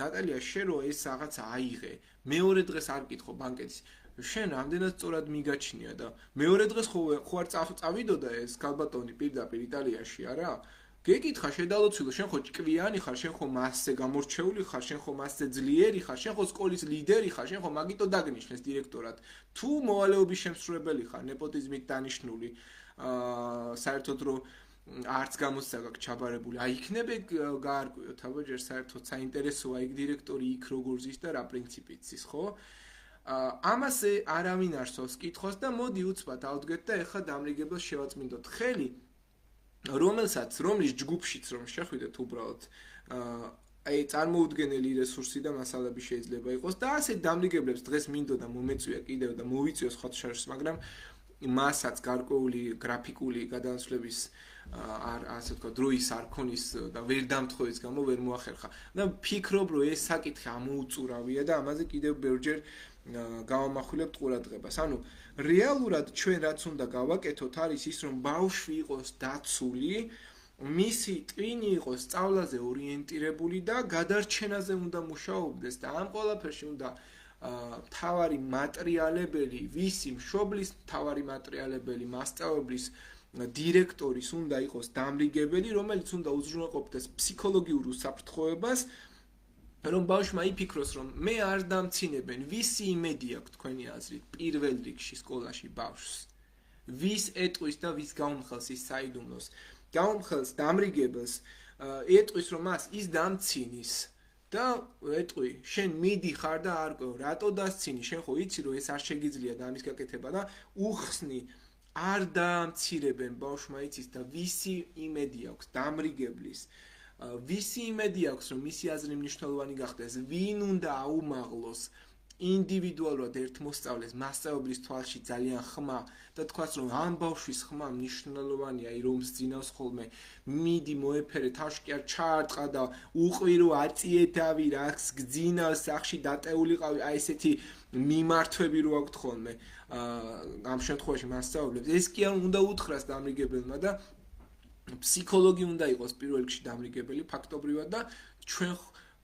ნატალია შენ რო ეს რაღაცა აიღე, მეორე დღეს არ კითხო ბანკეტის, შენ რამდენად სწორად მიგაჩნია და მეორე დღეს ხო არ წავიდოდა ეს ქალბატონი პირდაპირ იტალიაში არა? გეკითხა შედალოცილო, შენ ხო ჭკვიანი ხარ, შენ ხო მასზე გამორჩეული ხარ, შენ ხო მასზე ძლიერი ხარ, შენ ხო სკოლის ლიდერი ხარ, შენ ხო მაგიტო დაგნიშნეს დირექტორად. თუ მოვალეობის შემსრულებელი ხარ, ნეპოტიზმით დანიშნული, საერთოდ რომ არც გამოსცა გაქვს ჩაბარებული. აი იქნებ გაარკვიოთ, აბა ჯერ საერთოდ საინტერესოა იქ დირექტორი იქ როგორ ზის და რა პრინციპით ზის, ხო? ამაზე არავინ არ სვავს კითხოს და მოდი უცბად ავდგეთ და ეხლა დამრიგებელს შევაწმინდოთ ხელი, რომლის ჯგუფშიც რომ შეხვიდეთ უბრალოდ აი წარმოუდგენელი რესურსი და მასალები შეიძლება იყოს და ასე დამრიგებლებს დღეს მინდოდა მომეწვია კიდევ და მოვიწვიოს ხოთშარს, მაგრამ მასაც გარკვეული გრაფიკული გადასვლების ასე ვთქვათ დროის არ ქონის და ვერ დამთხოვის გამო ვერ მოახერხა. და ფიქრობ რომ ეს საკითხი ამოუწურავია და ამაზე კიდევ ბევრჯერ გავამახვილებთ ყურადღებას. ანუ რეალურად ჩვენ რაც უნდა გავაკეთოთ არის ის რომ ბავშვი იყოს დაცული, მისი ტვინი იყოს სწავლაზე ორიენტირებული და გადარჩენაზე უნდა მუშაობდეს და ამ ყველაფერში უნდა მთავარი მატრიალებელი, ვისი მშობლის მთავარი მატრიალებელი, მასწავლებლის დირექტორის უნდა იყოს დამრიგებელი, რომელიც უნდა უზრუნველყოფდეს ფსიქოლოგიურ უსაფრთხოებას, რომ ბავშვმა იფიქროს, რომ მე არ დამცინებენ, ვისი იმედი აქვს თქვენი აზრით პირველ რიგში სკოლაში ბავშვს, ვის ეტყვის და ვის გაუმხელს ის საიდუმლოს, გაუმხელს დამრიგებელს, ეტყვის რომ მას ის დამცინის და ეტყვი, შენ მიდი ხარ და არ ყვევ, რატო დასცინი, შენ ხო იცი რომ ეს არ შეგიძლია და ამის გაკეთება და უხსნი არ დაამცირებენ ბავშვმა იცის და ვისი იმედი აქვს დამრიგებლის, ვისი იმედი აქვს რომ მისი აზრი მნიშვნელოვანი გახდეს, ვინ უნდა აუმაღლოს ინდივიდუალურად ერთ მოსწავლეს მასწავლებლის თვალში ძალიან ხმა და თქვას რომ ამ ბავშვის ხმა მნიშვნელოვანია, რომს ძინავს ხოლმე, მიდი მოეფერე თავში კი არ ჩაარტყა და უყვირო აწიედავი რას გძინავს სახში დატეულიყავი, აი ესეთი მიმართვები რო აქვთ ხოლმე ამ შემთხვევაში მასწავლებლებს, ეს კი არ უნდა უთხრას დამრიგებელმა და ფსიქოლოგი უნდა იყოს პირველ რიგში დამრიგებელი ფაქტობრივად და ჩვენ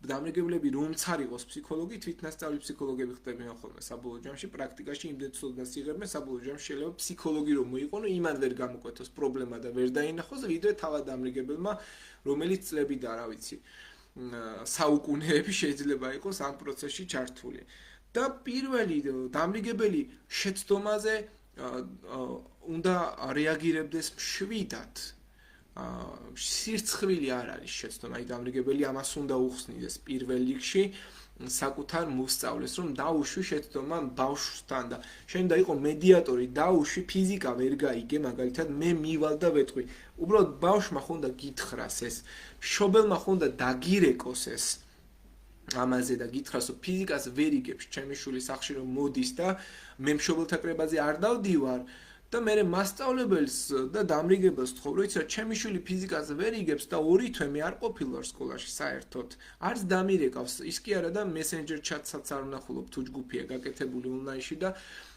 დამრიგებლები რომც არ იყოს ფსიქოლოგი, თვითნასწავლი ფსიქოლოგები ხდებიან ხოლმე საბოლოო ჯამში, პრაქტიკაში იმდენ ცოდნას იღებენ, საბოლოო ჯამში შეიძლება ფსიქოლოგი რომ მოიყონო, იმან ვერ გამოკვეთოს პრობლემა და ვერ დაინახოს, ვიდრე თავად დამრიგებელმა, რომელიც წლები და რა ვიცი, საუკუნეები შეიძლება იყოს ამ პროცესში ჩართული. და პირველი დამრიგებელი შეცდომაზე უნდა რეაგირებდეს მშვიდად. სირცხვილი არ არის შეცდომა, აი დამრიგებელი ამას უნდა უხსნიდეს პირველ რიგში საკუთარ მოსწავლეს, რომ დაუშვი შეცდომა ბავშვთან და შენ უნდა იყო მედიატორი, დაუშვი ფიზიკა ვერ გაიგე, მაგალითად მე მივალ და ვეთქვი. უბრალოდ ბავშვმა ხო უნდა გითხრას ეს, მშობელმა ხო უნდა დაგირეკოს ეს ამაზე და გითხრას, რომ ფიზიკას ვერ იგებს, ჩემი შვილი სახლში რომ მოდის და მე მშობელთა კრებაზე არ დავდივარ და მე მასწავლებელს და დამრიგებელს თქვა, რომ იცი რა, ჩემი შვილი ფიზიკას ვერ იგებს და 2 თვე მე არ ყოფილვარ სკოლაში საერთოდ. არც დამირეკავს, ის კი არა და messenger chat-საც არ ვნახულობ თუ ჯგუფია გაკეთებული ონლაინში და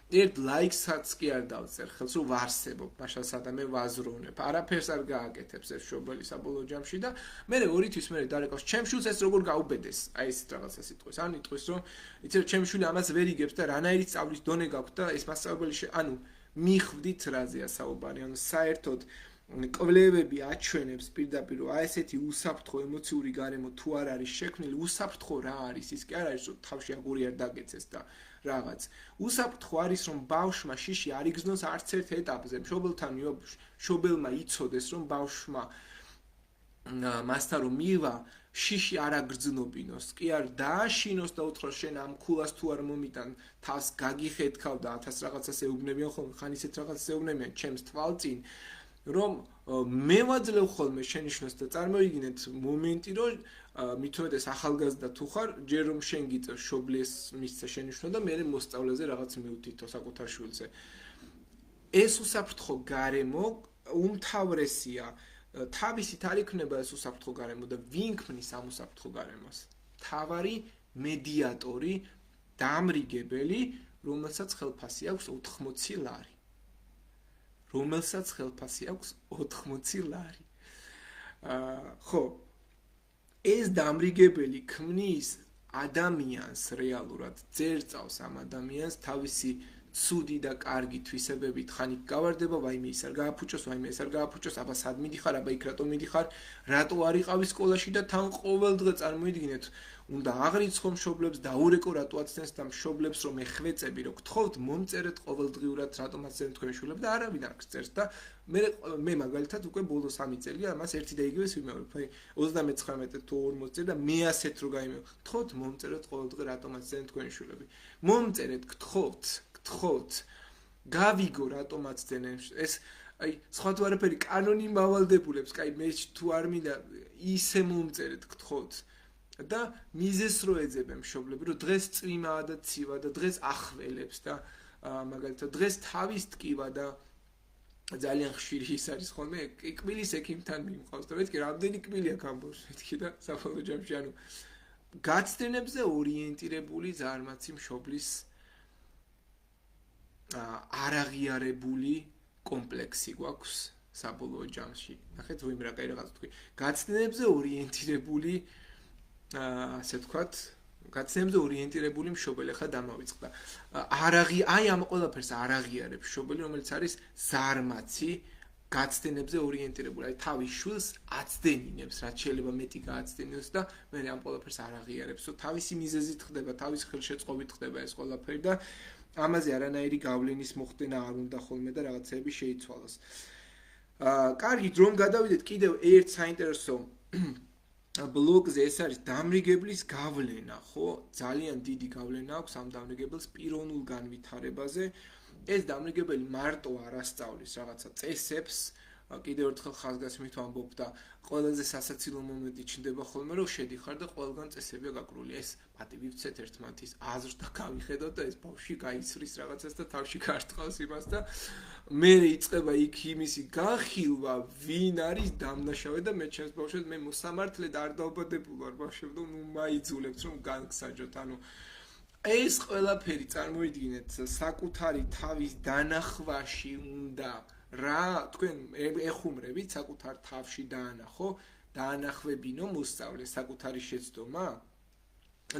ერთ ლაიქსაც კი არ დავწერ ხელს, რომ ვარსებობ, მაშინ სადამე ვაზროვნებ. არაფერს არ გააკეთებს ეს მშობელი საბოლოო ჯამში და მე 2 თვის მე დარეკავს, ჩემ შვილს ეს როგორ გაუბედეს. აი ეს რაღაცა სიტყვის. ან იტყვის, რომ იცი რა, ჩემი შვილი ამას ვერ იგებს და რანაირი სწავლის დონე გაქვს და ეს მასწავლებელი ანუ მიხვდით რაზეა საუბარი, ანუ საერთოდ კვლევები აჩვენებს პირდაპირ, რომ აი ესეთი უსაფრთხო ემოციური გარემო თუ არ არის შექმნილი, უსაფრთხო რა არის, ის კი არ არის, რომ თავში აგური არ დაგეცეს და რაღაც. უსაფრთხო არის, რომ ბავშვმა შიში არ იგრძნოს არც ერთ ეტაპზე, მშობელმა იცოდეს, რომ ბავშვმა მასთან რომ მივა შიში არ აგრძნობინოს, კი არ დააშინოს და უთხროს შენ ამ ქულას თუ არ მომიტან, თავს გაგიხეთქავ და 1000 რაღაცას ეუბნებიან ხოლმე, ხან ისეთ რაღაცას ეუბნებიან ჩემს თვალწინ, რომ მე ვაძლევ ხოლმე შენიშვნას და წარმოიდგინეთ მომენტი, რომ მithomedes ახალგაზრდა თუ ხარ, ჯერ რომ შენ გიწევს შობლის მისცა შენიშვნა და მე მოსწავლეზე რაღაც მივთითო საკუთარ შვილზე. ეს უსაფრთხო გარემო უმთავრესია. თავისით არ იქნება ეს უსაფრთხო გარემო და ვინ ქმნის ამ უსაფრთხო გარემოს? თავარი მედიატორი, დამრიგებელი, რომელსაც ხელფასი აქვს 80 ლარი. რომელსაც ხელფასი აქვს 80 ლარი. ხო, ეს დამრიგებელი ქმნის ადამიანს რეალურად, ძერწავს ამ ადამიანს თავისი ცუდი და კარგი თვისებებით, ხანი გავარდება, ვაიმე ის არ გააფუჭოს, ვაიმე ეს არ გააფუჭოს, აბა სად მიდიხარ, აბა იქ რატო მიდიხარ, რატო არ იყავი სკოლაში და თან ყოველდღე წარმოიდგინეთ, უნდა აღრიცხო მშობლებს, დაურეკო რატო აცდენს და მშობლებს რომ ეხვეწები, რომ გთხოვთ მომწერეთ ყოველდღიურად რატომ აცდენთ თქვენი შვილები და არავინ არ გწერს და მე მაგალითად უკვე ბოლო 3 წელია ამას ერთი და იგივეს ვიმეორებ, აი 39 თუ 40 წელი და მე ასეთ რო გაიმეორებ, გთხოვთ მომწერეთ ყოველდღე რატომ აცდენთ თქვენი შვილები. მომწერეთ, გთხოვთ, გავიგო რატომ აცდენენ ეს აი სხვა თუ არაფერი კანონი მავალდებულებს, კაი მე თუ არ მინდა ისე მომწერეთ, გთხოვთ და მიზეს რო ეძებენ მშობლები, რომ დღეს წვიმაა და ცივა და დღეს ახველებს და მაგალითად დღეს თავის ტკივა და ძალიან ხშირი ის არის ხოლმე კბილის ექიმთან მიმყავს და მეთქი რამდენი კბილი აქვს ამ ბავშვს მეთქი და საბოლოო ჯამში ანუ გაცდენებზე ორიენტირებული ზარმაცი მშობლის არაღიარებული კომპლექსი გვაქვს საბოლოო ჯამში. ნახეთ ვიმ რა კაი რაღაც თქვი. გაცდენებზე ორიენტირებული ასე ვთქვათ, გაცდენებზე ორიენტირებული მშობელი ხა დამავიწყდა. აი ამ ყველაფერს არაღიარებს მშობელი, რომელიც არის ზარმაცი, გაცდენებზე ორიენტირებული. აი თავის შვილს აცდენინებს, რაც შეიძლება მეტი გააცდენოს და მე ამ ყველაფერს არაღიარებს. თავისი მიზეზით ხდება, თავის ხელშეწყობით ხდება ეს ყველაფერი და ამაზე არანაირი გავლენის მოხდენა არ უნდა ხოლმე და რაღაცეები შეიცვალოს. კარგით, რომ გადავიდეთ კიდევ ერთ საინტერესო ბლოგზე, ეს არის დამრიგებლის გავლენა, ხო? ძალიან დიდი გავლენა აქვს ამ დამრიგებელს პიროვნულ განვითარებაზე. ეს დამრიგებელი მარტო არ ასწავლის რაღაცა წესებს, კიდევ ერთხელ ხაზგასმით ვამბობ და ყველაზე სასაცილო მომენტი ჩნდება ხოლმე, რომ შედიხარ და ყველგან წესებია გაკრული. ეს პატივივცეთ ერთმანეთის აზრს და გავიხედოთ და ეს ბავშვი გაიცრის რაღაცას და თავში გარტყავს იმას და მე იწყება იქ იმისი განხილვა, ვინ არის დამნაშავე და მე ჩემს ბავშვებს მე მოსამართლე და არ დაუბადებულ ვარ ბავშვებს და ნუ მაიძულებთ რომ განგსაჯოთ. ანუ ეს ყველაფერი წარმოიდგინეთ საკუთარი თავის დანახვაში უნდა რა თქვენ ეხუმრებით საკუთარ თავში დაანახო, დაანახვებინო მოსწავლე საკუთარი შეცდომა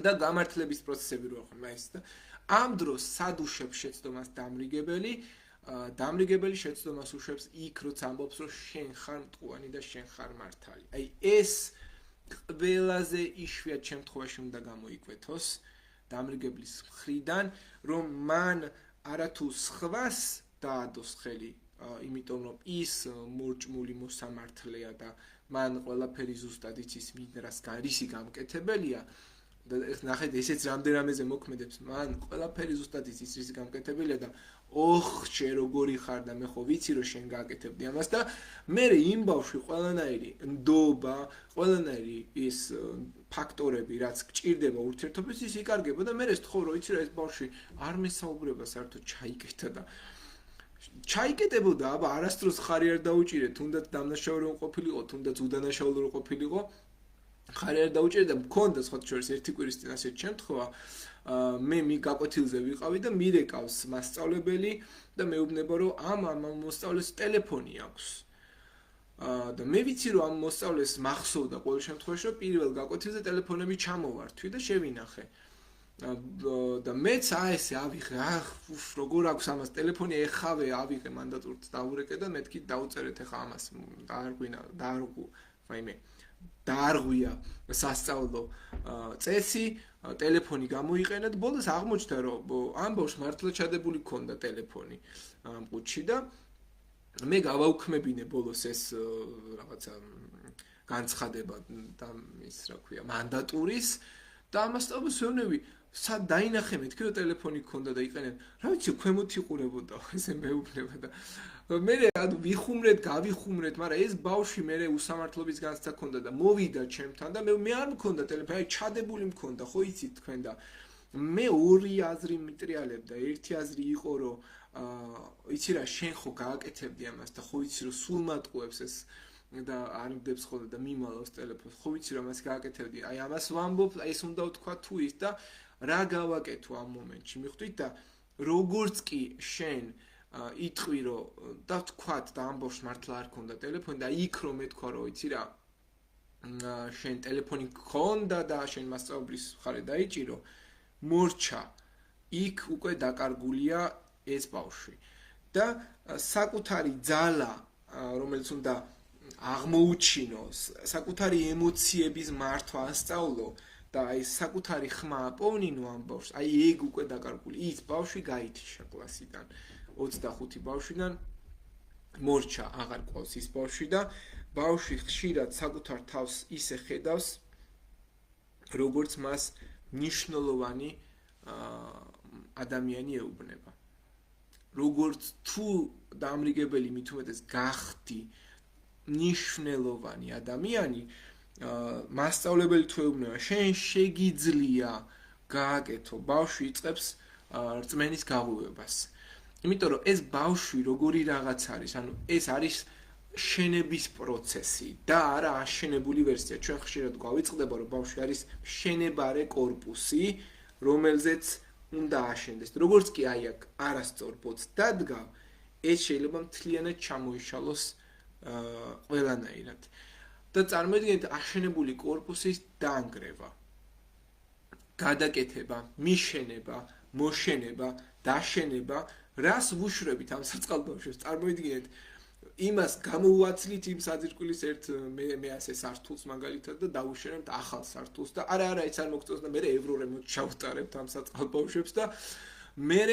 და გამართლების პროცესები რო ახლა ის და ამ დროს სად უშვებს შეცდომას დამრიგებელი შეცდომას უშვებს იქ როცა ამბობს რომ შენ ხარ მტყუანი და შენ ხარ მართალი. აი ეს ყველაზე იშვიათ შემთხვევაში უნდა გამოიკვეთოს დამრიგებლის მხრიდან, რომ მან არათუ სხვას დაადოს ხელი იმიტომ რომ ის მორჭმული მოსამართლეა და მან ყველაფერი ზუსტად იცის მინდრას რისი გამკეთებელია და ნახეთ ესეც რამდენამეზე მოქმედებს მან ყველაფერი ზუსტად იცის რისი გამკეთებელია და ოხ შე როგორი ხარ და მე ხო ვიცი რომ შენ გააკეთებდი ამას და მე იმ ბავშვი ყველანაირი ნდობა ყველანაირი ის ფაქტორები რაც გჭირდება ურთიერთობის ის იკარგება და მე ეს თხოვ რომ იცი რა ეს ბავშვი არ მესაუბრება საერთოდ ჩაიკეთა და ჩაიკეტებოდა, აბა არასდროს ხარი არ დაუჭირე, თუნდაც დამნაშავე რომ ყოფილიყო, თუნდაც უდანაშაულო რომ ყოფილიყო, ხარი არ დაუჭირე და მქონდა სხვა შორის ერთი კვირის წინ ასეთ შემთხვევა, მე გაკვეთილზე ვიყავი და მირეკავს მასწავლებელი და მეუბნება რომ ამ მოსწავლეს ტელეფონი აქვს. და მე ვიცი რომ ამ მოსწავლეს მახსოვდა ყოველ შემთხვევაში რომ პირველ გაკვეთილზე ტელეფონები ჩამოვართვი და შევინახე. და მეც ესე ავიღე, როგორ აქვს ამას ტელეფონი ეხავე ავიღე მანდატურს დაურეკე და მეთქი დაუწერეთ ახლა ამას დაარღვია სასწავლო წესი ტელეფონი გამოიყენეთ ბოლოს აღმოჩნდა რომ ამბავს მართლა ჩადებული ქონდა ტელეფონი ამ ყუთში და მე გავაუქმებინე ბოლოს ეს რაღაცა განცხადება და ის რა ქვია მანდატურის და ამასწავლებს ვეუბნები სად დაინახე მეთქი რომ ტელეფონი ქონდა და იყენებ რა ვიცი ქვემოთ იყურებოდა ესე მეუბნება და მე ვიხუმრეთ გავიხუმრეთ მაგრამ ეს ბავშვი მე უსამართლობის განცდა ქონდა და მოვიდა ჩემთან და მე არ მქონდა ტელეფონი ჩადებული მქონდა ხო იცით თქვენ და მე ორი აზრი მიტრიალებდა ერთი აზრი იყო რომ იცი რა შენ ხო გააკეთებდი ამას და ხო იცი რომ სულ მატყუებს ეს და არ მდებს ხოლმე და მიმალავს ტელეფონს ხო ვიცი რომ ამას გააკეთებდი აი ამას ვამბობ ეს უნდა ვთქვა თუ ის და რა გავაკეთო ამ მომენტში მიხვდით და როგორც კი შენ იტყვი რომ და ვთქვათ და ამბობს მართლა არ ქონდა ტელეფონი და იქ რომ მეთქვა რომ იცი რა შენ ტელეფონი ქონდა და შენ მასწავლებლის მხარე დაიჭირო მორჩა იქ უკვე დაკარგულია ეს ბავშვი და საკუთარი ძალა რომელიც უნდა აღმოუჩინოს საკუთარი ემოციების მართვა ასწავლო და აი საკუთარი ხმა აპოვნინო ამ ბავშვს აი ეგ უკვე დაკარგული ის ბავშვი გაითიშა კლასიდან 25 ბავშვიდან მორჩა აღარ ყავს ის ბავშვი და ბავშვი ხშირად საკუთარ თავს ისე ხედავს როგორც მას ნიშნულოვანი ადამიანი ეუბნება როგორც თუ დამრიგებელი მით უმეტეს გახდი ნიშნულოვანი ადამიანი მასწავლებელი თუ ეუბნება შენ შეგიძლია გააკეთო ბავშვი იწყებს რწმენის გაღვივებას იმიტომ რომ ეს ბავშვი როგორი რაღაც არის ანუ ეს არის შენების პროცესი და არა აშენებული ვერსია ჩვენ ხშირად გვავიწყდება რომ ბავშვი არის შენებარე კორპუსი რომელზეც უნდა აშენდეს როგორც კი აი აქ არასწორ ბოც დადგა ეს შეიძლება მთლიანად ჩამოიშალოს ყველანაირად და წარმოიდგინეთ აშენებული კორპუსის დაანგრევა გადაკეთება მიშენება მოშენება დაშენება რას ვუშვებით ამ საწყალბავშვებს წარმოიდგინეთ იმას გამოუაცლით იმ საძირკვლის ერთ მე ასე სართულს მაგალითად და დავუშენებთ ახალ სართულს და არა ის არ მოგწონს და მე ევრორემონტ ჩავუტარებთ ამ საწყალბავშვებს და მე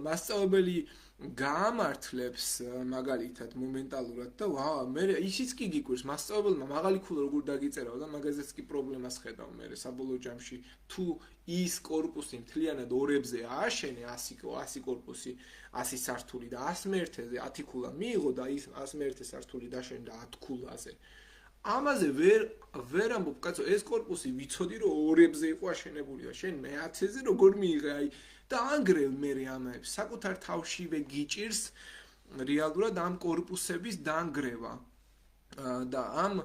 მასწავლებელი გაამართლებს მაგალითად მომენტალურად და მე ისიც კი გიკვირს მასწავლებელმა მაღალი ქულა როგორ დაგიწერაო და მაგაზეც კი პრობლემას ხედავ მე საბოლოო ჯამში თუ ის კორპუსი მთლიანად ორებზე ააშენე 100 კორპუსი 100 სართული და 101-ზე 10 ქულა მიიღო და ის 101 სართული დაშენდა 10 ქულაზე ამაზე ვერ ამბობ კაცო ეს კორპუსი ვიცოდი რომ ორებზე იყო აშენებული და შენ მე-10-ზე როგორ მიიღე აი და ანგრევ მე ამებს საკუთარ თავშივე გიჭირს რეალურად ამ კორპუსების დაანგრევა და ამ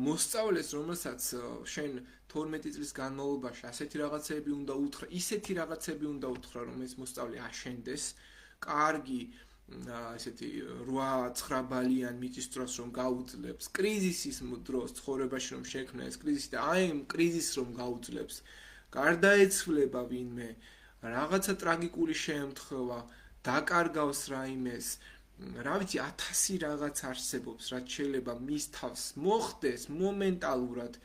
მოსწავლეს რომელსაც შენ 12 წლის განმავლობაში ასეთი რაღაცები უნდა უთხრა ისეთი რაღაცები უნდა უთხრა რომ ეს მოსწავლე აშენდეს კარგი ესეთი 8-9 ბალიან მიწის დროს რომ გაუძლებს კრიზისის დროს ცხოვრებაში რომ შექმნა ეს კრიზისი და აი ამ კრიზისს რომ გაუძლებს გარდაეცვლება ვინმე რაღაცა ტრაგიკული შემთხვევა დაკარგავს რაიმეს რა ვიცი 1000 რაღაც არსებობს რაც შეიძლება მის თავს მოხდეს მომენტალურად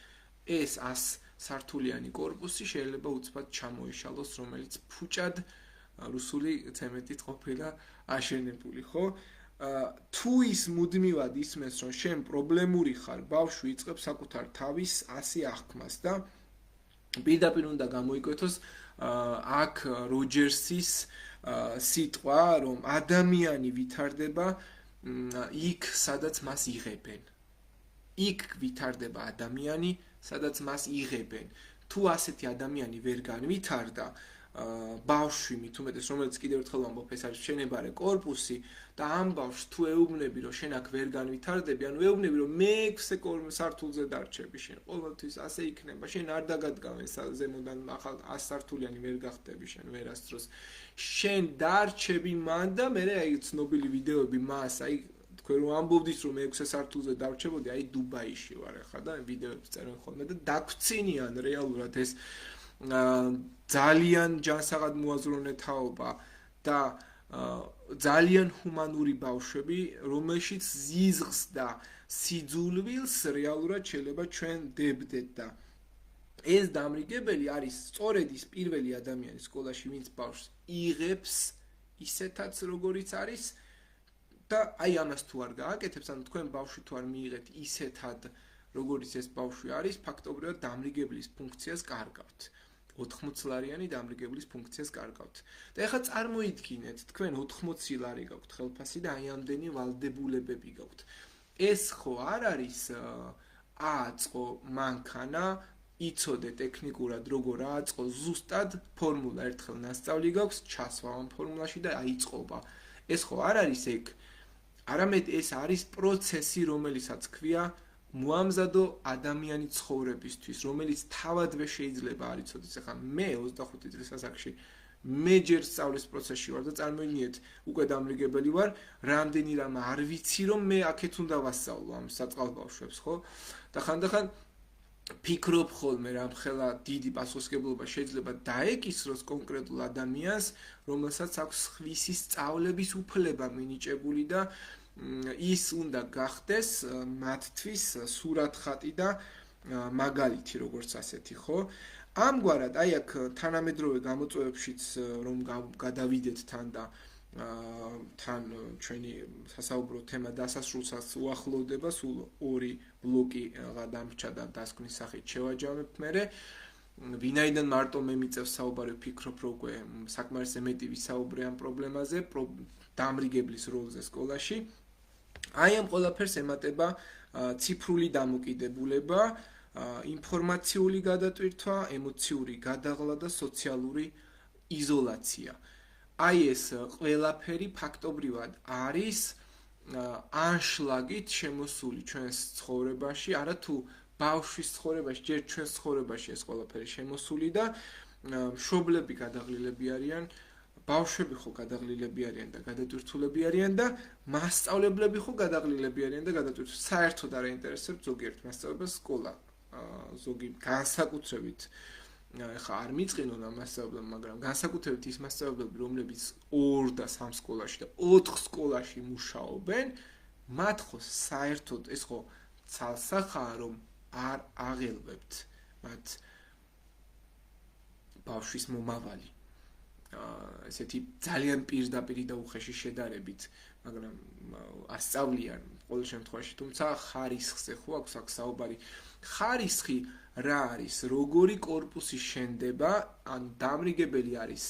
ეს 100 სართულიანი კორპუსი შეიძლება უცბად ჩამოიშალოს რომელიც ფუჭად რუსული ცემენტით ყოფილა აშენებული ხო თუ ის მუდმივად ისმენს რომ შენ პრობლემური ხარ ბავშვი იწყებს საკუთარ თავის ასე აღქმას და პირდაპირ უნდა გამოიკვეთოს აქ როჯერსის სიტყვა რომ ადამიანი ვითარდება იქ სადაც მას იღებენ იქ ვითარდება ადამიანი სადაც მას იღებენ თუ ასეთი ადამიანი ვერ განვითარდა ბავშვი მით უმეტეს რომელიც კიდევ ერთხელ ვამბობ ეს არის შენებარე კორპუსი და ამ ბავშვს თუ ეუბნები რომ შენ აქ ვერ განვითარდები ანუ ეუბნები რომ მე-6 სართულზე დარჩები შენ ყოველთვის ასე იქნება შენ არ დაგადგავენ ზემოდან ახალ 100 სართულიანი ვერ გახდები შენ ვერასდროს შენ დარჩები მან და მე აი ცნობილი ვიდეოები მას აი თქვენ რომ ამბობდით რომ მე-6 სართულზე დარჩებოდი აი დუბაიში ვარ ახლა და ვიდეოებს წერენ ხოლმე და დაგვრცინიან რეალურად ეს ძალიან ჯანსაღად მოაზროვნე თაობა და ძალიან ჰუმანური ბავშვები, რომელშიც ზიზღს და სიძულვილს რეალურად შეიძლება ჩვენ დებდეთ და ეს დამრიგებელი არის სწორედ ის პირველი ადამიანი სკოლაში, ვინც ბავშვს იღებს ისეთაც როგორიც არის და აი ამას თუ არ გააკეთებს, ანუ თქვენ ბავშვი თუ არ მიიღეთ ისეთად, როგორიც ეს ბავშვი არის, ფაქტობრივად დამრიგებლის ფუნქციას კარგავთ. 80 ლარიანი დამრიგებლის ფუნქციას კარგავთ. და ეხლა წარმოიდგინეთ, თქვენ 80 ლარი გაქვთ ხელფასი და აი ამდენი ვალდებულებები გაქვთ. ეს ხო არ არის ააწყო მანქანა, იცოდე ტექნიკურად როგორ ააწყო ზუსტად ფორმულა ერთხელ ნასწავლი გაქვს, ჩასვა ამ ფორმულაში და აიწყობა. ეს ხო არ არის ეგ. არამედ ეს არის პროცესი, რომელიცაც ქვია მოამზადო ადამიანი ცხოვრებისთვის, რომელიც თავადვე შეიძლება არ იცოდეს. ახლა მე 25 წლის ასაკში მე ჯერ სწავლის პროცესში ვარ და წარმოიდგინეთ, უკვე დამრიგებელი ვარ, რამდენი რამ არ ვიცი, რომ მე აქეთ უნდა ვასწავლო ამ საწყალ ბავშვებს, ხო? და ხანდახან ფიქრობ ხოლმე რომ ხელა დიდი პასუხისმგებლობა შეიძლება დაეკისროს კონკრეტულ ადამიანს, რომელსაც აქვს ხვისი სწავლების უფლება მინიჭებული და ის უნდა გახდეს მათთვის სურათხატი და მაგალითი როგორც ასეთი, ხო? ამგვარად, აი აქ თანამედროვე გამოწვევებშიც რომ გადავიდეთ თან და თან ჩვენი სასაუბრო თემა დასასრულსაც უახლოვდება, სულ 2 ბლოკი გადამრჩა და დასკვნის სახით შევაჯამებ მერე. ვინაიდან მარტო მე მიწევს საუბარი ვფიქრობ, რომ უკვე საკმარისზე მეტი ვისაუბრე ამ პრობლემაზე, დამრიგებლის როლზე სკოლაში. აი ამ ყველაფერს ემატება ციფრული დამოკიდებულება, ინფორმაციული გადატვირთვა, ემოციური გადაღლა და სოციალური იზოლაცია. აი ეს ყველაფერი ფაქტობრივად არის ანშლაგით შემოსული ჩვენს ცხოვრებაში, არა თუ ბავშვის ცხოვრებაში, ჯერ ჩვენს ცხოვრებაში ეს ყველაფერი შემოსული და მშობლები გადაღლილები არიან, ბავშვები ხო გადაღლილები არიან და გადატვირთულები არიან და მასწავლებლები ხო გადაღლილები არიან და გადატვირთულები. საერთოდ არ აინტერესებთ ზოგიერთ მასწავლებლებს სკოლა, ზოგი განსაკუთრებით ხა არ მიწყინონ ამ მასწავლებლებმა, მაგრამ განსაკუთრებით ის მასწავლებლები, რომლებიც 2 და 3 სკოლაში და 4 სკოლაში მუშაობენ, მათ ხო საერთოდ ეს ხო ცალსახაა, რომ არ აღელვებთ მათ ბავშვის მომავალი. ესეთი ძალიან პირდაპირი და უხეში შედარებით, მაგრამ ასწავლიან ყოველ შემთხვევაში, თუმცა ხარისხზე ხო აქვს აქ საუბარი. ხარისხი რა არის? როგორი კორპუსი შენდება, ან დამრიგებელი არის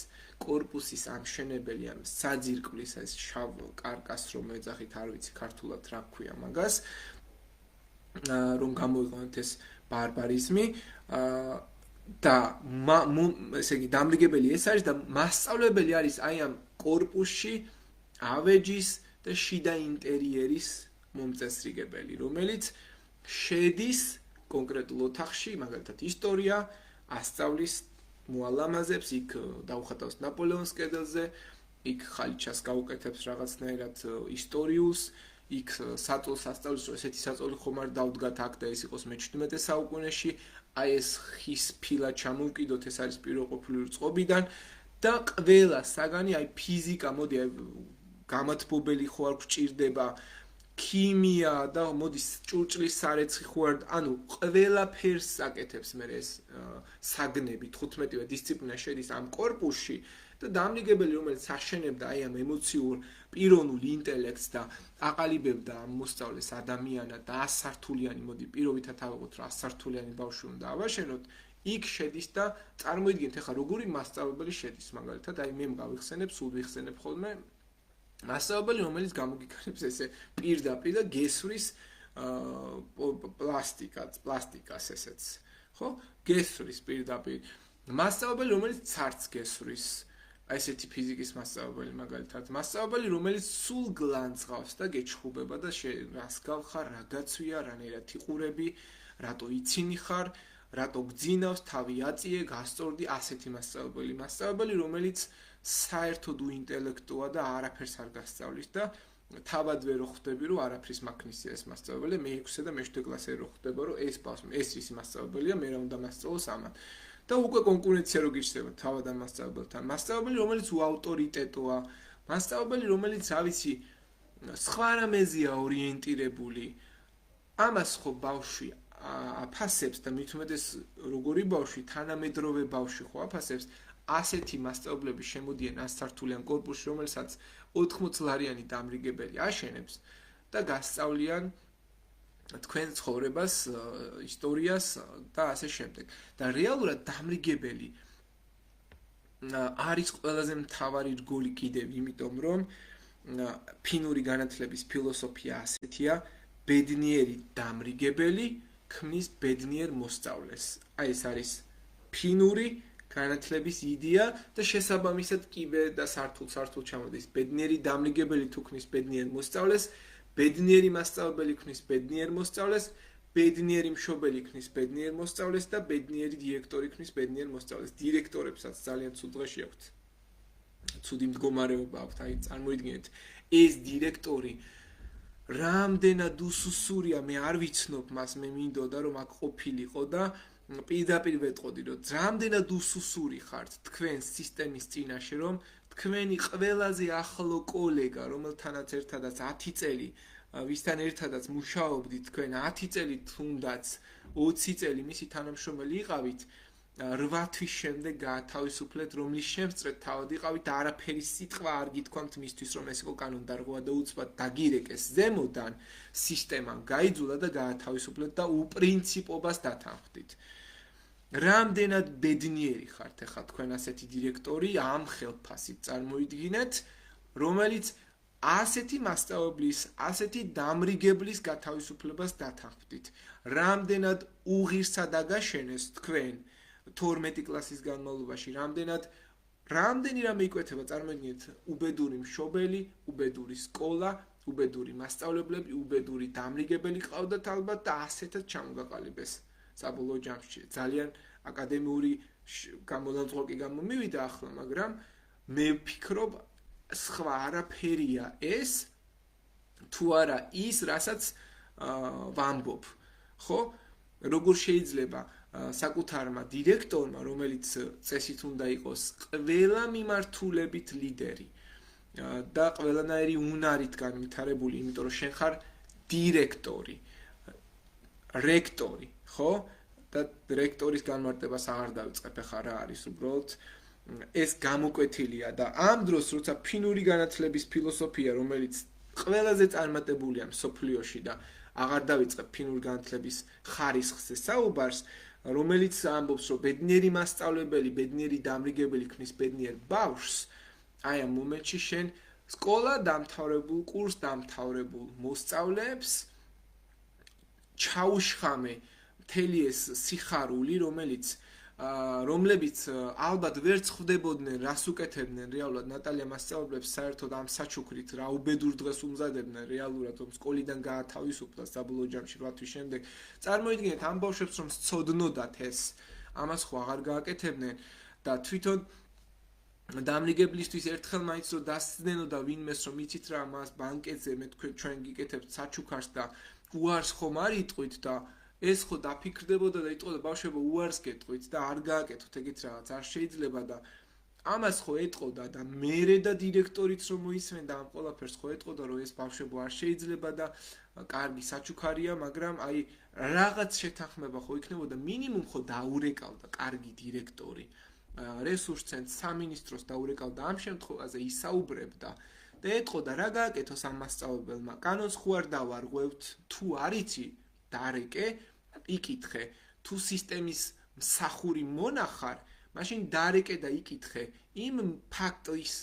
კორპუსის ამშენებელი, ან საძირკვლის ეს შავ კარკას, რომ ეძახით, არ ვიცი ქართულად რა ქვია მაგას, რომ გამოიყენოთ ეს ბარბარიზმი, და ესე იგი დამრიგებელი ეს არის და მასწავლებელი არის აი ამ კორპუსში ავეჯის და შიდა ინტერიერის მომწესრიგებელი, რომელიც შედის კონკრეტულ ოთახში, მაგალითად ისტორია, ასწავლის მოალამაზებს, იქ დაუხატავს ნაპოლეონის კედელზე, იქ ხალიჩას გაუკეთებს რაღაცნაირად ისტორიულს, იქ საწოლს ასწავლის, რომ ესეთი საწოლი ხომ არ დავდგათ აქ და ეს იყოს მე-17 საუკუნეში, აი ეს ხის ფილა ჩამოვკიდოთ, ეს არის პიროყოფილი წყობიდან და ყველა საგანი, აი ფიზიკა, მოდი აი გამათბობელი ხო არ გვჭირდება, ქიმია და მოდის ჭურჭლის სარეცხი ხო არ, ანუ ყველაფერს აკეთებს მე ეს საგნები, 15-ვე დისციპლინა შედის ამ კორპუსში და დამრიგებელი, რომელიც აშენებდა აი ამ ემოციურ პიროვნულ ინტელექტს და აყალიბებდა ამ მოსწავლეს ადამიანად და 100 სართულიანი, მოდი პირობითად ავიღოთ, რომ 100 სართულიანი ბავშვი უნდა ავაშენოთ, იქ შედის და წარმოიდგინეთ ახლა როგორი მასწავლებელი შედის, მაგალითად, აი მე გავიხსენებ, სულ ვიხსენებ ხოლმე მასწავლებელი, რომელიც გამოგიქარებს ესე პირდაპირ და გესვრის პლასტიკას ესეც, ხო? გესვრის პირდაპირ მასწავლებელი, რომელიც ცარც გესვრის, ესეთი ფიზიკის მასწავლებელი მაგალითად, მასწავლებელი, რომელიც სულ გლანძღავს და გეჩხუბება და რას გავხარ, რა გაცვია, რანაირად იყურები, რატო იცინი ხარ, რატო გძინავს, თავი აწიე, გასწორდი, ასეთი მასწავლებელი, რომელიც საერთოდ უინტელექტუა და არაფერს არ გასწავლის და თავად ვერ ხვდები, რომ არაფრის მაქნისია ეს მასწავლებელი, მე-6 და მე-7 კლასზე რო ხვდება, რომ ეს ის მასწავლებელია, მე რა უნდა მასწავლოს ამან. და უკვე კონკურენცია რო გიჩნდება თავად ამ მასწავლებელთან. მასწავლებელი, რომელიც უავტორიტეტოა, მასწავლებელი, რომელიც, რა ვიცი, სხვა რამეზეა ორიენტირებული. ამას ხო ბავშვი აფასებს და მით უმეტეს როგორი ბავშვი, თანამედროვე ბავშვი ხო აფასებს, ასეთი მასწავლებლები შემოდიან ასართულიან კორპუსში, რომელსაც 80 ლარიანი დამრიგებელი აშენებს და გასწავლიან თქვენ ცხოვრებას, ისტორიას და ასე შემდეგ. და რეალურად დამრიგებელი არის ყველაზე მთავარი რგოლი კიდევ, იმიტომ რომ ფინური განათლების ფილოსოფია ასეთია, ბედნიერი დამრიგებელი ქმნის ბედნიერ მოსწავლეს. აი ეს არის ფინური განათლების იდეა და შესაბამისად კიბე და სართულ ჩამოდის. ბედნიერი დამრიგებელი თუ ქმნის ბედნიერ მოსწავლეს, ბედნიერი მასწავლებელი ქმნის ბედნიერ მოსწავლეს, ბედნიერი მშობელი ქმნის ბედნიერ მოსწავლეს და ბედნიერი დირექტორი ქმნის ბედნიერ მოსწავლეს. დირექტორებსაც ძალიან ცუდ დღეში აქვთ. ცუდი მდგომარეობა აქვთ. აი წარმოიდგინეთ, ეს დირექტორი რამდენად უსუსურია, მე არ ვიცნობ მას, მე მინდოდა რომ აქ ყოფილიყო და პირდაპირ ვეტყოდი, რომ რამდენად უსუსური ხართ თქვენ სისტემის წინაშე, რომ თქვენი ყველაზე ახლო კოლეგა, რომელთანაც ერთადაც 10 წელი, ვისთან ერთადაც მუშაობდით თქვენ 10 წელი თუნდაც 20 წელი მისი თანამშრომელი იყავით, 8 თვის შემდეგ გაათავისუფლეთ, რომლის შემწრეთ თავად იყავით და არაფერი სიტყვა არ გითქვამთ მისთვის, რომ ეს იყო კანონდარღვა და უცბად დაგირეკეს ზემოდან, სისტემამ გაიძულა და გაათავისუფლეთ და უპრინციპობას დათანხმდით. რამდენად ბედნიერი ხართ ახლა თქვენ ასეთი დირექტორი ამ ხელფასით წარმოიდგინეთ, რომელიც ასეთი მასწავლებლის, ასეთი დამრიგებლის გათავისუფლებას დათანხმდით. რამდენად უღირსად აგაშენეს თქვენ 12 კლასის განმავლობაში, რამდენი რამე იკვეთება, წარმოიდგინეთ, უბედური მშობელი, უბედური სკოლა, უბედური მასწავლებლები, უბედური დამრიგებელი ყავდათ ალბათ და ასეთად ჩამოგაყალიბეს. საბოლოო ჯამში ძალიან აკადემიური გამონაწყოკი გამომივიდა ახლა, მაგრამ მე ვფიქრობ, სხვა არაფერია ეს, თუ არა ის, რასაც ვამბობ. ხო? როგორ შეიძლება საკუთარმა დირექტორმა, რომელიც წესით უნდა იყოს ყველა მიმართულებით ლიდერი და ყველანაირი უნარით განვითარებული, იმიტომ რომ შენ ხარ დირექტორი, რექტორი, ხო? და რექტორის განმარტებას აღარ დავიწყებ, ახლა რა არის უბრალოდ ეს გამოკვეთილია და ამ დროს როცა ფინური განათლების ფილოსოფია, რომელიც ყველაზე წარმატებულია მსოფლიოში და აღარ დავიწყებ ფინური განათლების ხარისხზე საუბარს, რომელიც ამბობს, რომ ბედნიერი მასწავლებელი, ბედნიერი დამრიგებელი ქმნის ბედნიერ ბავშვს, აი ამ მომენტში შენ სკოლა დამთავრებულ, კურს დამთავრებულ მოსწავლეებს ჩაუშხამე მთელი ეს სიხარული, რომლებიც ალბათ ვერც ხვდებოდნენ, რას უკეთებდნენ რეალურად ნატალია მასწავლებლებს საერთოდ ამ საჩუქრით, რა უბედურ დღეს უმზადებდნენ რეალურად, რომ სკოლიდან გაათავისუფლეს საბოლოო ჯამში 8 თვის შემდეგ. წარმოიდგინეთ ამ ბავშვებს, რომ სცოდნოდათ ეს, ამას ხო აღარ გააკეთებდნენ და თვითონ დამრიგებლისთვის ერთხელ მაინც რომ დასცდენოდა ვინმეს, რომ იცით რა, მას ბანკეტზე მე ჩვენ გიკეთებთ საჩუქარს და უარს ხომ არ იტყვით და ეს ხო დაფიქრდებოდა და იტყოდა ბავშვებო უარს გეტყვით და არ გააკეთოთ ეგეთ რაღაც არ შეიძლება და ამას ხო ეტყოდა და მერე და დირექტორიც რომ მოისმენდა ამ ყველაფერს ხო ეტყოდა რომ ეს ბავშვებო არ შეიძლება და კარგი საჩუქარია, მაგრამ აი რაღაც შეთანხმება ხო იქნებოდა, მინიმუმ ხო დაურეკავდა კარგი დირექტორი, რესურს ცენტრს სამინისტროს დაურეკავდა ამ შემთხვევაზე ისაუბრებდა და ეტყოდა რა გააკეთოს ამ მასწავლებელმა, კანონს ხო არ დავარღვევთ, თუ არიცი დარეკე, იკითხე, თუ სისტემის მსახური მონახარ, მაშინ დარეკე და იკითხე, იმ ფაქტის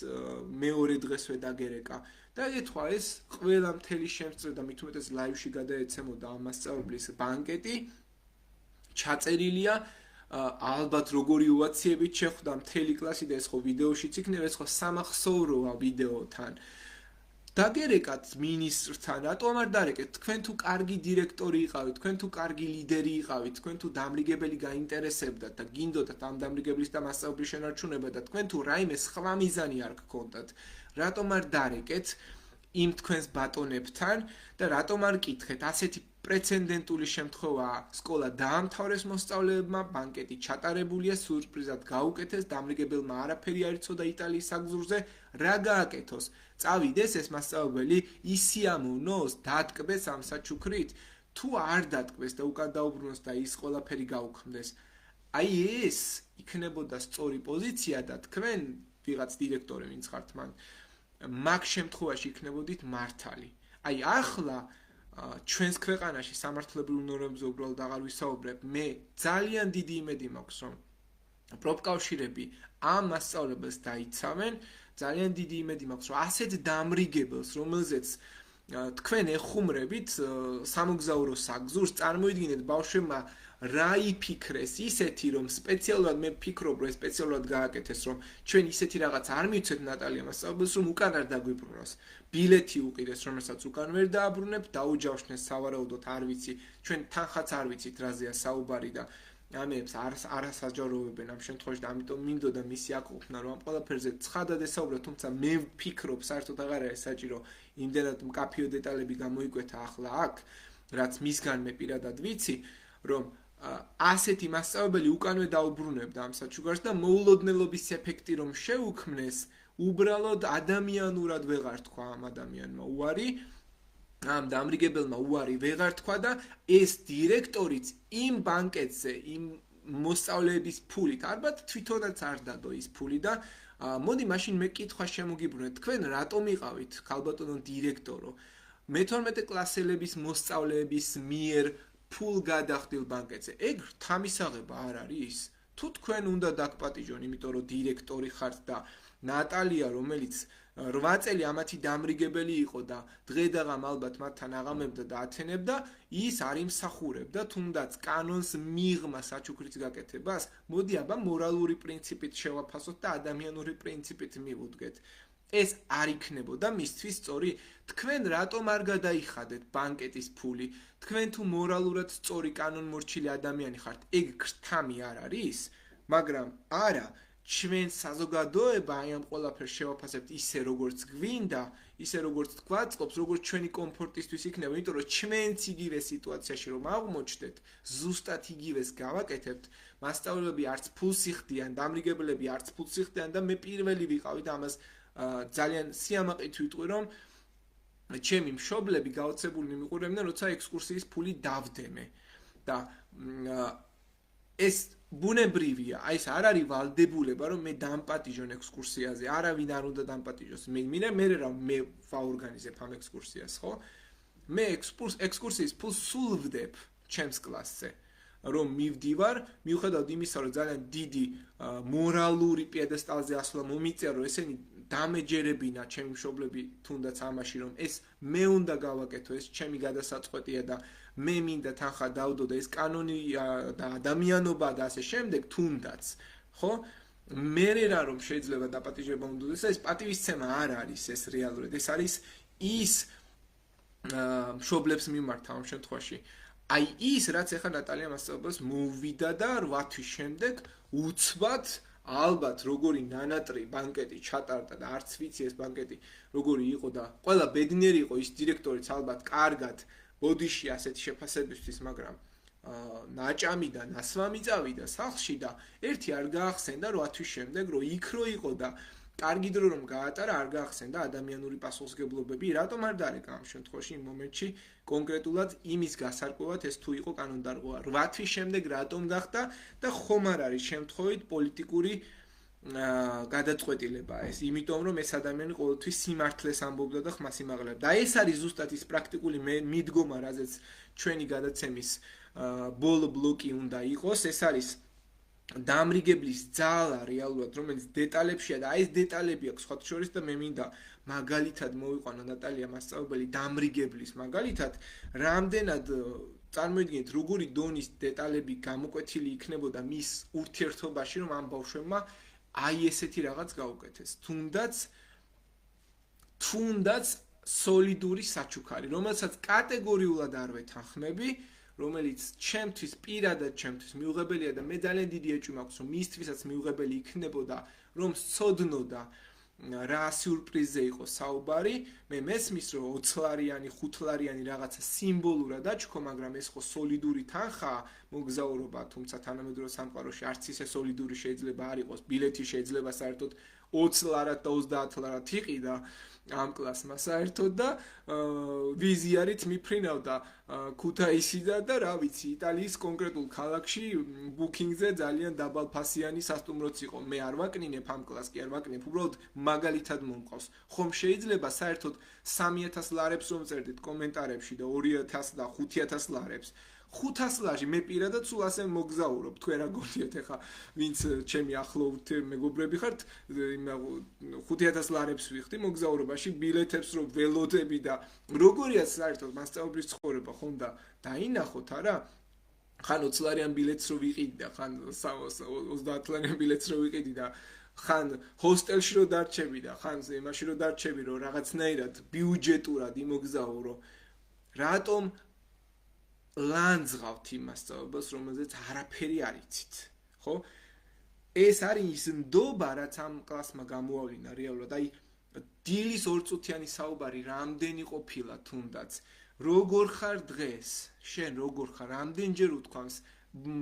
მეორე დღესვე დაგერეკა და ეთქვა ეს ყველა მთელი შემწრე და მით უმეტეს ლაივში გადაეცემოდა ამ მასწავლებლის ბანკეტი, ჩაწერილია, ალბათ როგორი უაციებით შეხვდა მთელი კლასი და ეს ხო ვიდეოშიც იქნება, ეს ხო სამახსოვროა ვიდეოთან. დაგერეკათ მინისტრთან, რატომ არ დარეკეთ? თქვენ თუ კარგი დირექტორი იყავით, თქვენ თუ კარგი ლიდერი იყავით, თქვენ თუ დამრიგებელი გაინტერესებდათ და გინდოდათ ამ დამრიგებლის და მასწავლებლის შენარჩუნება და თქვენ თუ რაიმე სხვა მიზანი არ გქონდათ, რატომ არ დარეკეთ იმ თქვენს ბატონებთან და რატომ არ კითხეთ? ასეთი პრეცედენტული შემთხვევაა, სკოლა დაამთავრეს მოსწავლეებმა, ბანკეტი ჩატარებულია, სიურპრიზად გაუკეთეს, დამრიგებელმა არაფერი არ იცოდა იტალიის საგზურზე, რა გააკეთოს? წავიდეს ეს მასწავლებელი, ისიამოვნოს, დატკბეს ამ საჩუქრით? თუ არ დატკბეს და უკან დაუბრუნოს და ის ყველაფერი გაუქმდეს, აი ეს იქნებოდა სწორი პოზიცია და თქვენ ვიღაც დირექტორი ვინც ხართ მან მაგ შემთხვევაში იქნებოდით მართალი. აი ახლა ჩვენს ქვეყანაში სამართლებრივ ნორმებზე უბრალოდ აღარ ვისაუბრებ. მე ძალიან დიდი იმედი მაქვს, რომ პროფკავშირები ამ მასწავლებელს დაიცავენ, ძალიან დიდი იმედი მაქვს, რომ ასეთ დამრიგებელს, რომელზეც თქვენ ეხუმრებით სამოგზაურო საგზურს, წარმოიდგინეთ ბავშვებმა რა იფიქრეს ისეთი, რომ სპეციალურად მე ვფიქრობ, რომ სპეციალურად გააკეთეს, რომ ჩვენ ისეთი რაღაც არ მივცეთ ნატალია მასწავლებელს, რომ უკან არ დაგვიბრუნოს. ბილეთი უყიდეს, რომელსაც უკან ვერ დააბრუნებ, დაუჯავშნეს სავარაუდოდ არ ვიცი, ჩვენ თანხაც არ ვიცით რაზეა საუბარი და ამებს არასაჯაროვებენ ამ შემთხვევაში და ამიტომ მინდოდა მისი აკმაყოფნა, რომ ამ ყველაფერზე ცხადად ესაუბრა, თუმცა მე ვფიქრობ, საერთოდ აღარ არის საჭირო იმდენად მკაფიო დეტალები გამოიკვეთა ახლა აქ, რაც მისგან მე პირადად ვიცი, რომ ასეთი მასწავლებელი უკანვე დაუბრუნებდა ამ საჩუქარს და მოულოდნელობის ეფექტი რომ შეუქმნეს, უბრალოდ ადამიანურად ვეღარ თქვა ამ ადამიანმა უარი, ამ დამრიგებელმა უარი ვეღარ თქვა და ეს დირექტორიც იმ ბანკეტზე, იმ მოსწავლეების ფულით, ალბათ თვითონაც არ დადო ის ფული და მოდი მაშინ მე კითხვა შემოგიბრუნეთ, თქვენ რატომ იყავით ქალბატონო დირექტორო? მე-12 კლასელების მოსწავლეების მიერ ფულ გადახდილ ბანკეტზე. ეგ თამისაღება არ არის? თუ თქვენ უნდა დაგპატიჟონ, იმიტომ რომ დირექტორი ხართ და ნატალია, რომელიც 8 წელი ამათი დამრიგებელი იყო და დღე-დაღამ ალბათ მათთან აღამებდა და ათენებდა, ის არ იმსახურებდა თუნდაც კანონს მიღმა საჩუქრის გაკეთებას. მოდი აბა მორალური პრინციპით შევაფასოთ და ადამიანური პრინციპით მივუდგეთ. ეს არ იქნებოდა მისთვის სწორი. თქვენ რატომ არ გადაიხადეთ ბანკეტის ფული? თქვენ თუ მორალურად სწორი კანონმორჩილი ადამიანი ხართ, ეგ ქრთამი არ არის? მაგრამ არა, ჩვენ საზოგადოება აი ამ ყველაფერს შევაფასებთ ისე როგორც გვინდა, ისე როგორც გვაწყობს, როგორც ჩვენი კომფორტისთვის იქნება, იმიტომ რომ ჩვენც იგივე სიტუაციაში რომ აღმოჩნდეთ, ზუსტად იგივეს გავაკეთებთ, მასწავლებლები არც ფულს იხდიან, დამრიგებლები არც ფულს იხდიან და მე პირველი ვიყავი და ამას ძალიან სიამაყით ვიტყვი, რომ ჩემი მშობლები გაოცებული მიყურებდნენ, როცა ექსკურსიის ფული დავდემე და ეს ბუნებრივია, აი ეს არ არის ვალდებულება, რომ მე დამპატიჟონ ექსკურსიაზე, არავინ არ უნდა დამპატიჟოს. მე რა მე ვაორგანიზებ ამ ექსკურსიას, ხო? მე ექსკურსიის ფულს სულ ვდებ ჩემს კლასზე. რომ მივდივარ, მიუხედავად იმისა, რომ ძალიან დიდი მორალური პიედესტალზე ასვლა მომიწია, რომ ესენი დამეჯერებინა ჩემი მშობლები თუნდაც ამაში, რომ ეს მე უნდა გავაკეთო, ეს ჩემი გადასაწყვეტია და მე მინდა თანხა დავდო და ეს კანონი და ადამიანობა და ასე შემდეგ, თუნდაც, ხო? მე რა რომ შეიძლება დაპატიჟება უნდადეს, ეს პატივისცემა არ არის ეს რეალურად, ეს არის ის მშობლებს მიმართ ამ შემთხვევაში. აი ის, რაც ეხლა ნატალია მასწავლებელს მოუვიდა და 8 თვის შემდეგ უცბად ალბათ როგორი ნანატრი ბანკეტი ჩატარდა და არც ვიცი ეს ბანკეტი როგორი იყო და ყველა ბედნიერი იყო ის დირექტორიც ალბათ კარგად ბოდიში ასეთი შეფასებისთვის, მაგრამ ნაჭამი და ნასვამი წავიდა სახლში და ერთი არ გაახსენდა 8 თვის შემდეგ რომ იქ რო იყო და კარგი დრო რომ გაატარა, არ გაახსენდა ადამიანური პასუხისმგებლობები, რატომ არ დარეკა ამ შემთხვევაში იმ მომენტში კონკრეტულად იმის გასარკვევად ეს თუ იყო კანონდარღვევა. 8 თვის შემდეგ რატომ გახდა და ხომ არ არის შემთხვევით პოლიტიკური გადაწყვეტილება ეს, იმიტომ რომ ეს ადამიანი ყოველთვის სიმართლეს ამბობდა და ხმას იმაღლებდა. და ეს არის ზუსტად ის პრაქტიკული მიდგომა, რაზეც ჩვენი გადაცემის ბოლო ბლოკი უნდა იყოს, ეს არის დამრიგებლის ძალა რეალურად, რომელიც დეტალებშია და აი ეს დეტალები აქვს სხვა შორის და მე მინდა მაგალითად მოვიყვანო ნატალია მასწავლებელი დამრიგებლის მაგალითად, რამდენად წარმოიდგინეთ, როგორი დონის დეტალები გამოკვეთილი იქნებოდა მის ურთიერთობაში, რომ ამ ბავშვებმა აი ესეთი რაღაც გაუკეთეს. თუნდაც სოლიდური საჩუქარი, რომელსაც კატეგორიულად არ ვეთანხმები, რომელიც ჩემთვის პირადად ჩემთვის მიუღებელია და მე ძალიან დიდი ეჭვი მაქვს, რომ მისთვისაც მიუღებელი იქნებოდა, რომ სცოდნოდა რა სიურპრიზზე იყო საუბარი, მე მესმის, რომ 20 ლარიანი, 5 ლარიანი რაღაცა სიმბოლურად აჩქო, მაგრამ ეს ხო სოლიდური თანხაა, მოგზაურობა, თუმცა თანამედროვე სამყაროში არც ისე სოლიდური შეიძლება არ იყოს, ბილეთი შეიძლება საერთოდ 20 ლარად და 30 ლარად იყიდა ამ კლასმა საერთოდ და ვიზიარით მიფრინავდა ქუთაისიდან და რა ვიცი, იტალიის კონკრეტულ ქალაქში ბუკინგზე ძალიან დაბალფასიანი სასტუმროც იყო. მე არ ვაკნინებ ამ კლასს, კი არ ვაკნინებ, უბრალოდ მაგალითად მომყავს. ხომ შეიძლება საერთოდ 3000 ლარებს რომ წერდით კომენტარებში და 2000 და 5000 ლარებს 500 ლარში მე პირადად სულ ასე მოგზაურობ, თქვენ რა გონიათ ახლა, ვინც ჩემი ახლობთ მეგობრები ხართ, 5000 ლარებს ვიხდი მოგზაურობაში, ბილეთებს რომ ველოდები და როგორია საერთოდ მასწავლებლის ცხოვრება ხომ და დაინახოთ არა? ხან 20 ლარიან ბილეთს რო ვიყიდი და ხან 30 ლარიან ბილეთს რო ვიყიდი და ხან ჰოსტელში რო დარჩები და ხან იმაში რო დარჩები, რომ რაღაცნაირად ბიუჯეტურად იმოგზაურო. რატომ ლანძღავთ იმას სწავლებას, რომელზეც არაფერი არ იცით, ხო? ეს არის ნდობა, რაც ამ კლასმა გამოავლინა რეალურად. აი, დილის 2 წუთიანი საუბარი რამდენი ყოფილა თუნდაც. როგორ ხარ დღეს? შენ როგორ ხარ? რამდენჯერ უთქვამს?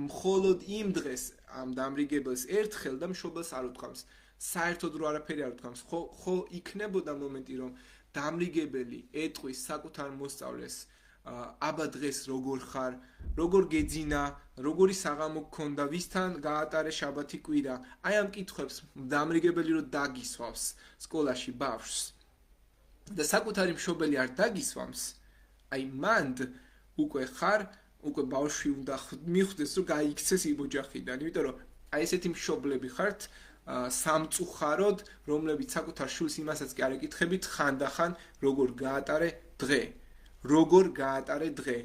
მხოლოდ იმ დღეს ამ დამრიგებელს ერთხელ და მშობელს არ უთქვამს. საერთოდ რო არაფერი არ უთქვამს. ხო იქნებოდა მომენტი, რომ დამრიგებელი ეტყვის საკუთარ მოსწავლეს აბა დღეს როგორ ხარ, როგორ გეძინა, როგორი საღამო გქონდა, ვისთან გაატარე შაბათი კვირა. აი ამ კითხვებს დამრიგებელი რო დაგისვავს სკოლაში ბავშვს და საკუთარი მშობელი არ დაგისვამს, აი მანდ უკვე ბავშვი უნდა მიხვდეს, რომ გაიქცეს იმ ოჯახიდან, იმიტომ რომ აი ესეთი მშობლები ხართ სამწუხაროდ, რომლებიც საკუთარ შვილს იმასაც კი არ ეკითხებით ხანდახან როგორ გაატარე დღე. როგორ გაატარე დღე.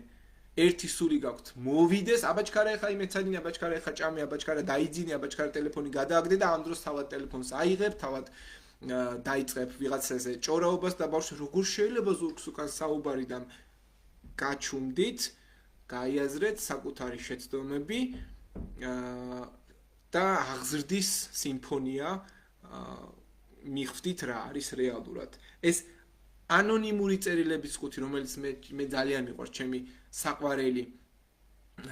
ერთი სული გაქვთ, მოვიდეს, აბაჩქარა ეხა იმეცადინე, აბაჩქარა ეხა ჭამე, აბაჩქარა დაიძინე, აბაჩქარა ტელეფონი გადააგდე და ამ დროს თავად ტელეფონს აიღებ, თავად დაიწყებ ვიღაცაზე ჭორაობას და ბავშვი როგორ შეიძლება ზურგს უკან საუბარი და გაჩუმდით, გაიაზრეთ საკუთარი შეცდომები და აღზრდის სიმფონია მიხვდით რა არის რეალურად. ეს ანონიმური წერილების ხუთი, რომელიც მე ძალიან მიყვარს, ჩემი საყვარელი,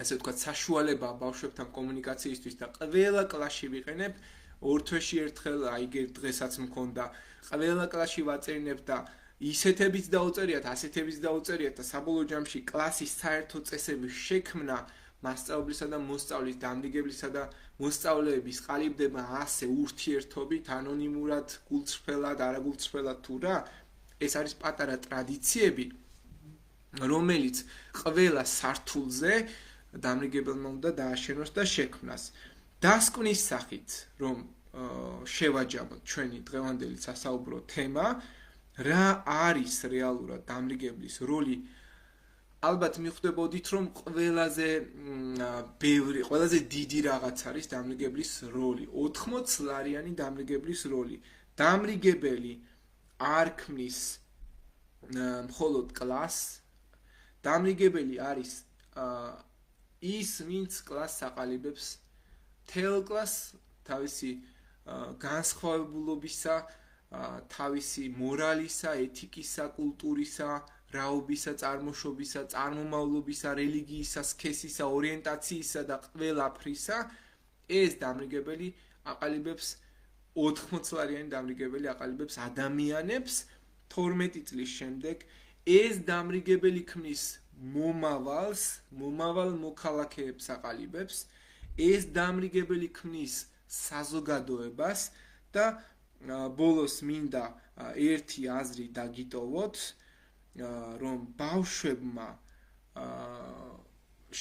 ასე ვთქვათ, საშუალება ბავშვებთან კომუნიკაციისთვის და ყველა კლასში ვიყენებ, ორ თვეში ერთხელ, აი დღესაც მქონდა, ყველა კლასში ვაწერინებ და ისეთებიც დაუწერიათ, ასეთებიც დაუწერიათ და საბოლოო ჯამში კლასის საერთო წესების შექმნა მასწავლებლისა და მოსწავლის, დამრიგებლისა და მოსწავლეების ყალიბდება ასე ურთიერთობით, ანონიმურად, გულწრფელად, არაგულწრფელად თუ რა. ეს არის პატარა ტრადიციები, რომელიც ყველა სართულზე დამრიგებელმა უნდა დააშენოს და შექმნას. დასკვნის სახით, რომ შევაჯამოთ ჩვენი დღევანდელი სასაუბრო თემა, რა არის რეალურად დამრიგებლის როლი, ალბათ მიხვდებოდით, რომ ყველაზე დიდი რაღაც არის დამრიგებლის როლი, 80 ლარიანი დამრიგებლის როლი. დამრიგებელი არ ქმნის მხოლოდ კლასს, დამრიგებელი არის ის, ვინც კლასს აყალიბებს, მთელ კლასს თავისი განსხვავებულობისა, თავისი მორალისა, ეთიკისა, კულტურისა, რაობისა, წარმოშობისა, წარმომავლობისა, რელიგიისა, სქესისა, ორიენტაციისა და ყველაფრისა ეს დამრიგებელი აყალიბებს 80 ლარიანი დამრიგებელი აყალიბებს ადამიანებს 12 წლის შემდეგ. ეს დამრიგებელი ქმნის მომავალ მოქალაქეებს აყალიბებს. ეს დამრიგებელი ქმნის საზოგადოებას და ბოლოს მინდა ერთი აზრი დაგიტოვოთ, რომ ბავშვებმა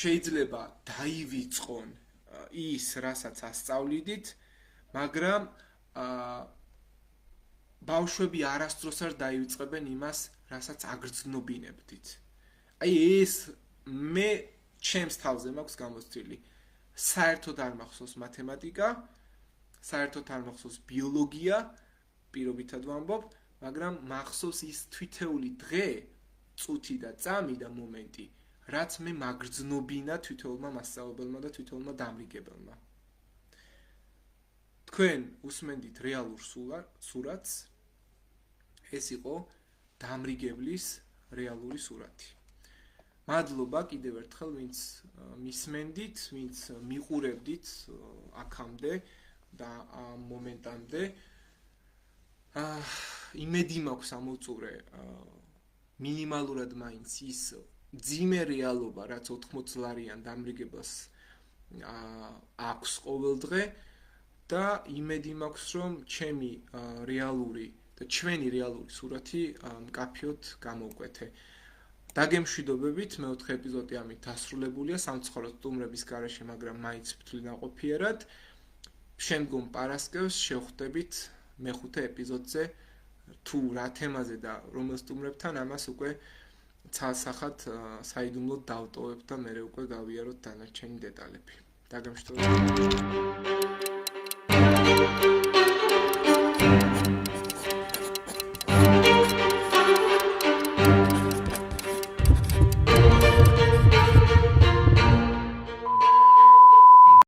შეიძლება დაივიწყონ ის, რასაც ასწავლიდით, მაგრამ ბავშვები არასდროს არ დაივიწყებენ იმას, რასაც აგრძნობინებდით. აი ეს მე ჩემს თავზე მაქვს გამოცდილი. საერთოდ არ მახსოვს მათემატიკა, საერთოდ არ მახსოვს ბიოლოგია, პირობითად ვამბობ, მაგრამ მახსოვს ის თვითეული დღე, წუთი და წამი და მომენტი, რაც მე მაგრძნობინა თვითეულმა მასწავლებელმა და თვითეულმა დამრიგებელმა. თქვენ უსმენდით რეალურ სურათს, ეს იყო დამრიგებლის რეალური სურათი. მადლობა კიდევ ერთხელ, ვინც მისმენდით, ვინც მიყურებდით აქამდე და ამ მომენტამდე. იმედი მაქვს ამოწურე მინიმალურად მაინც ის ძიმე რეალობა, რაც 80-ლარიან დამრიგებას აქვს ყოველდღე და იმედი მაქვს, რომ ჩემი რეალური და ჩვენი რეალური სურათი მკაფიოდ გამოვკვეთე. დაგემშვიდობებით, მეოთხე ეპიზოდი ამით დასრულებულია, სამწუხაროდ სტუმრების გარეშე, მაგრამ მაინც ვთვლი ნაყოფიერად. შემდგომ პარასკევს შევხვდებით მეხუთე ეპიზოდზე, თუ რა თემაზე და რომელ სტუმრებთან, ამას უკვე ცალსახად საიდუმლოდ დავტოვებ და მერე უკვე გავიაროთ დანარჩენი დეტალები. დაგემშვიდობებით.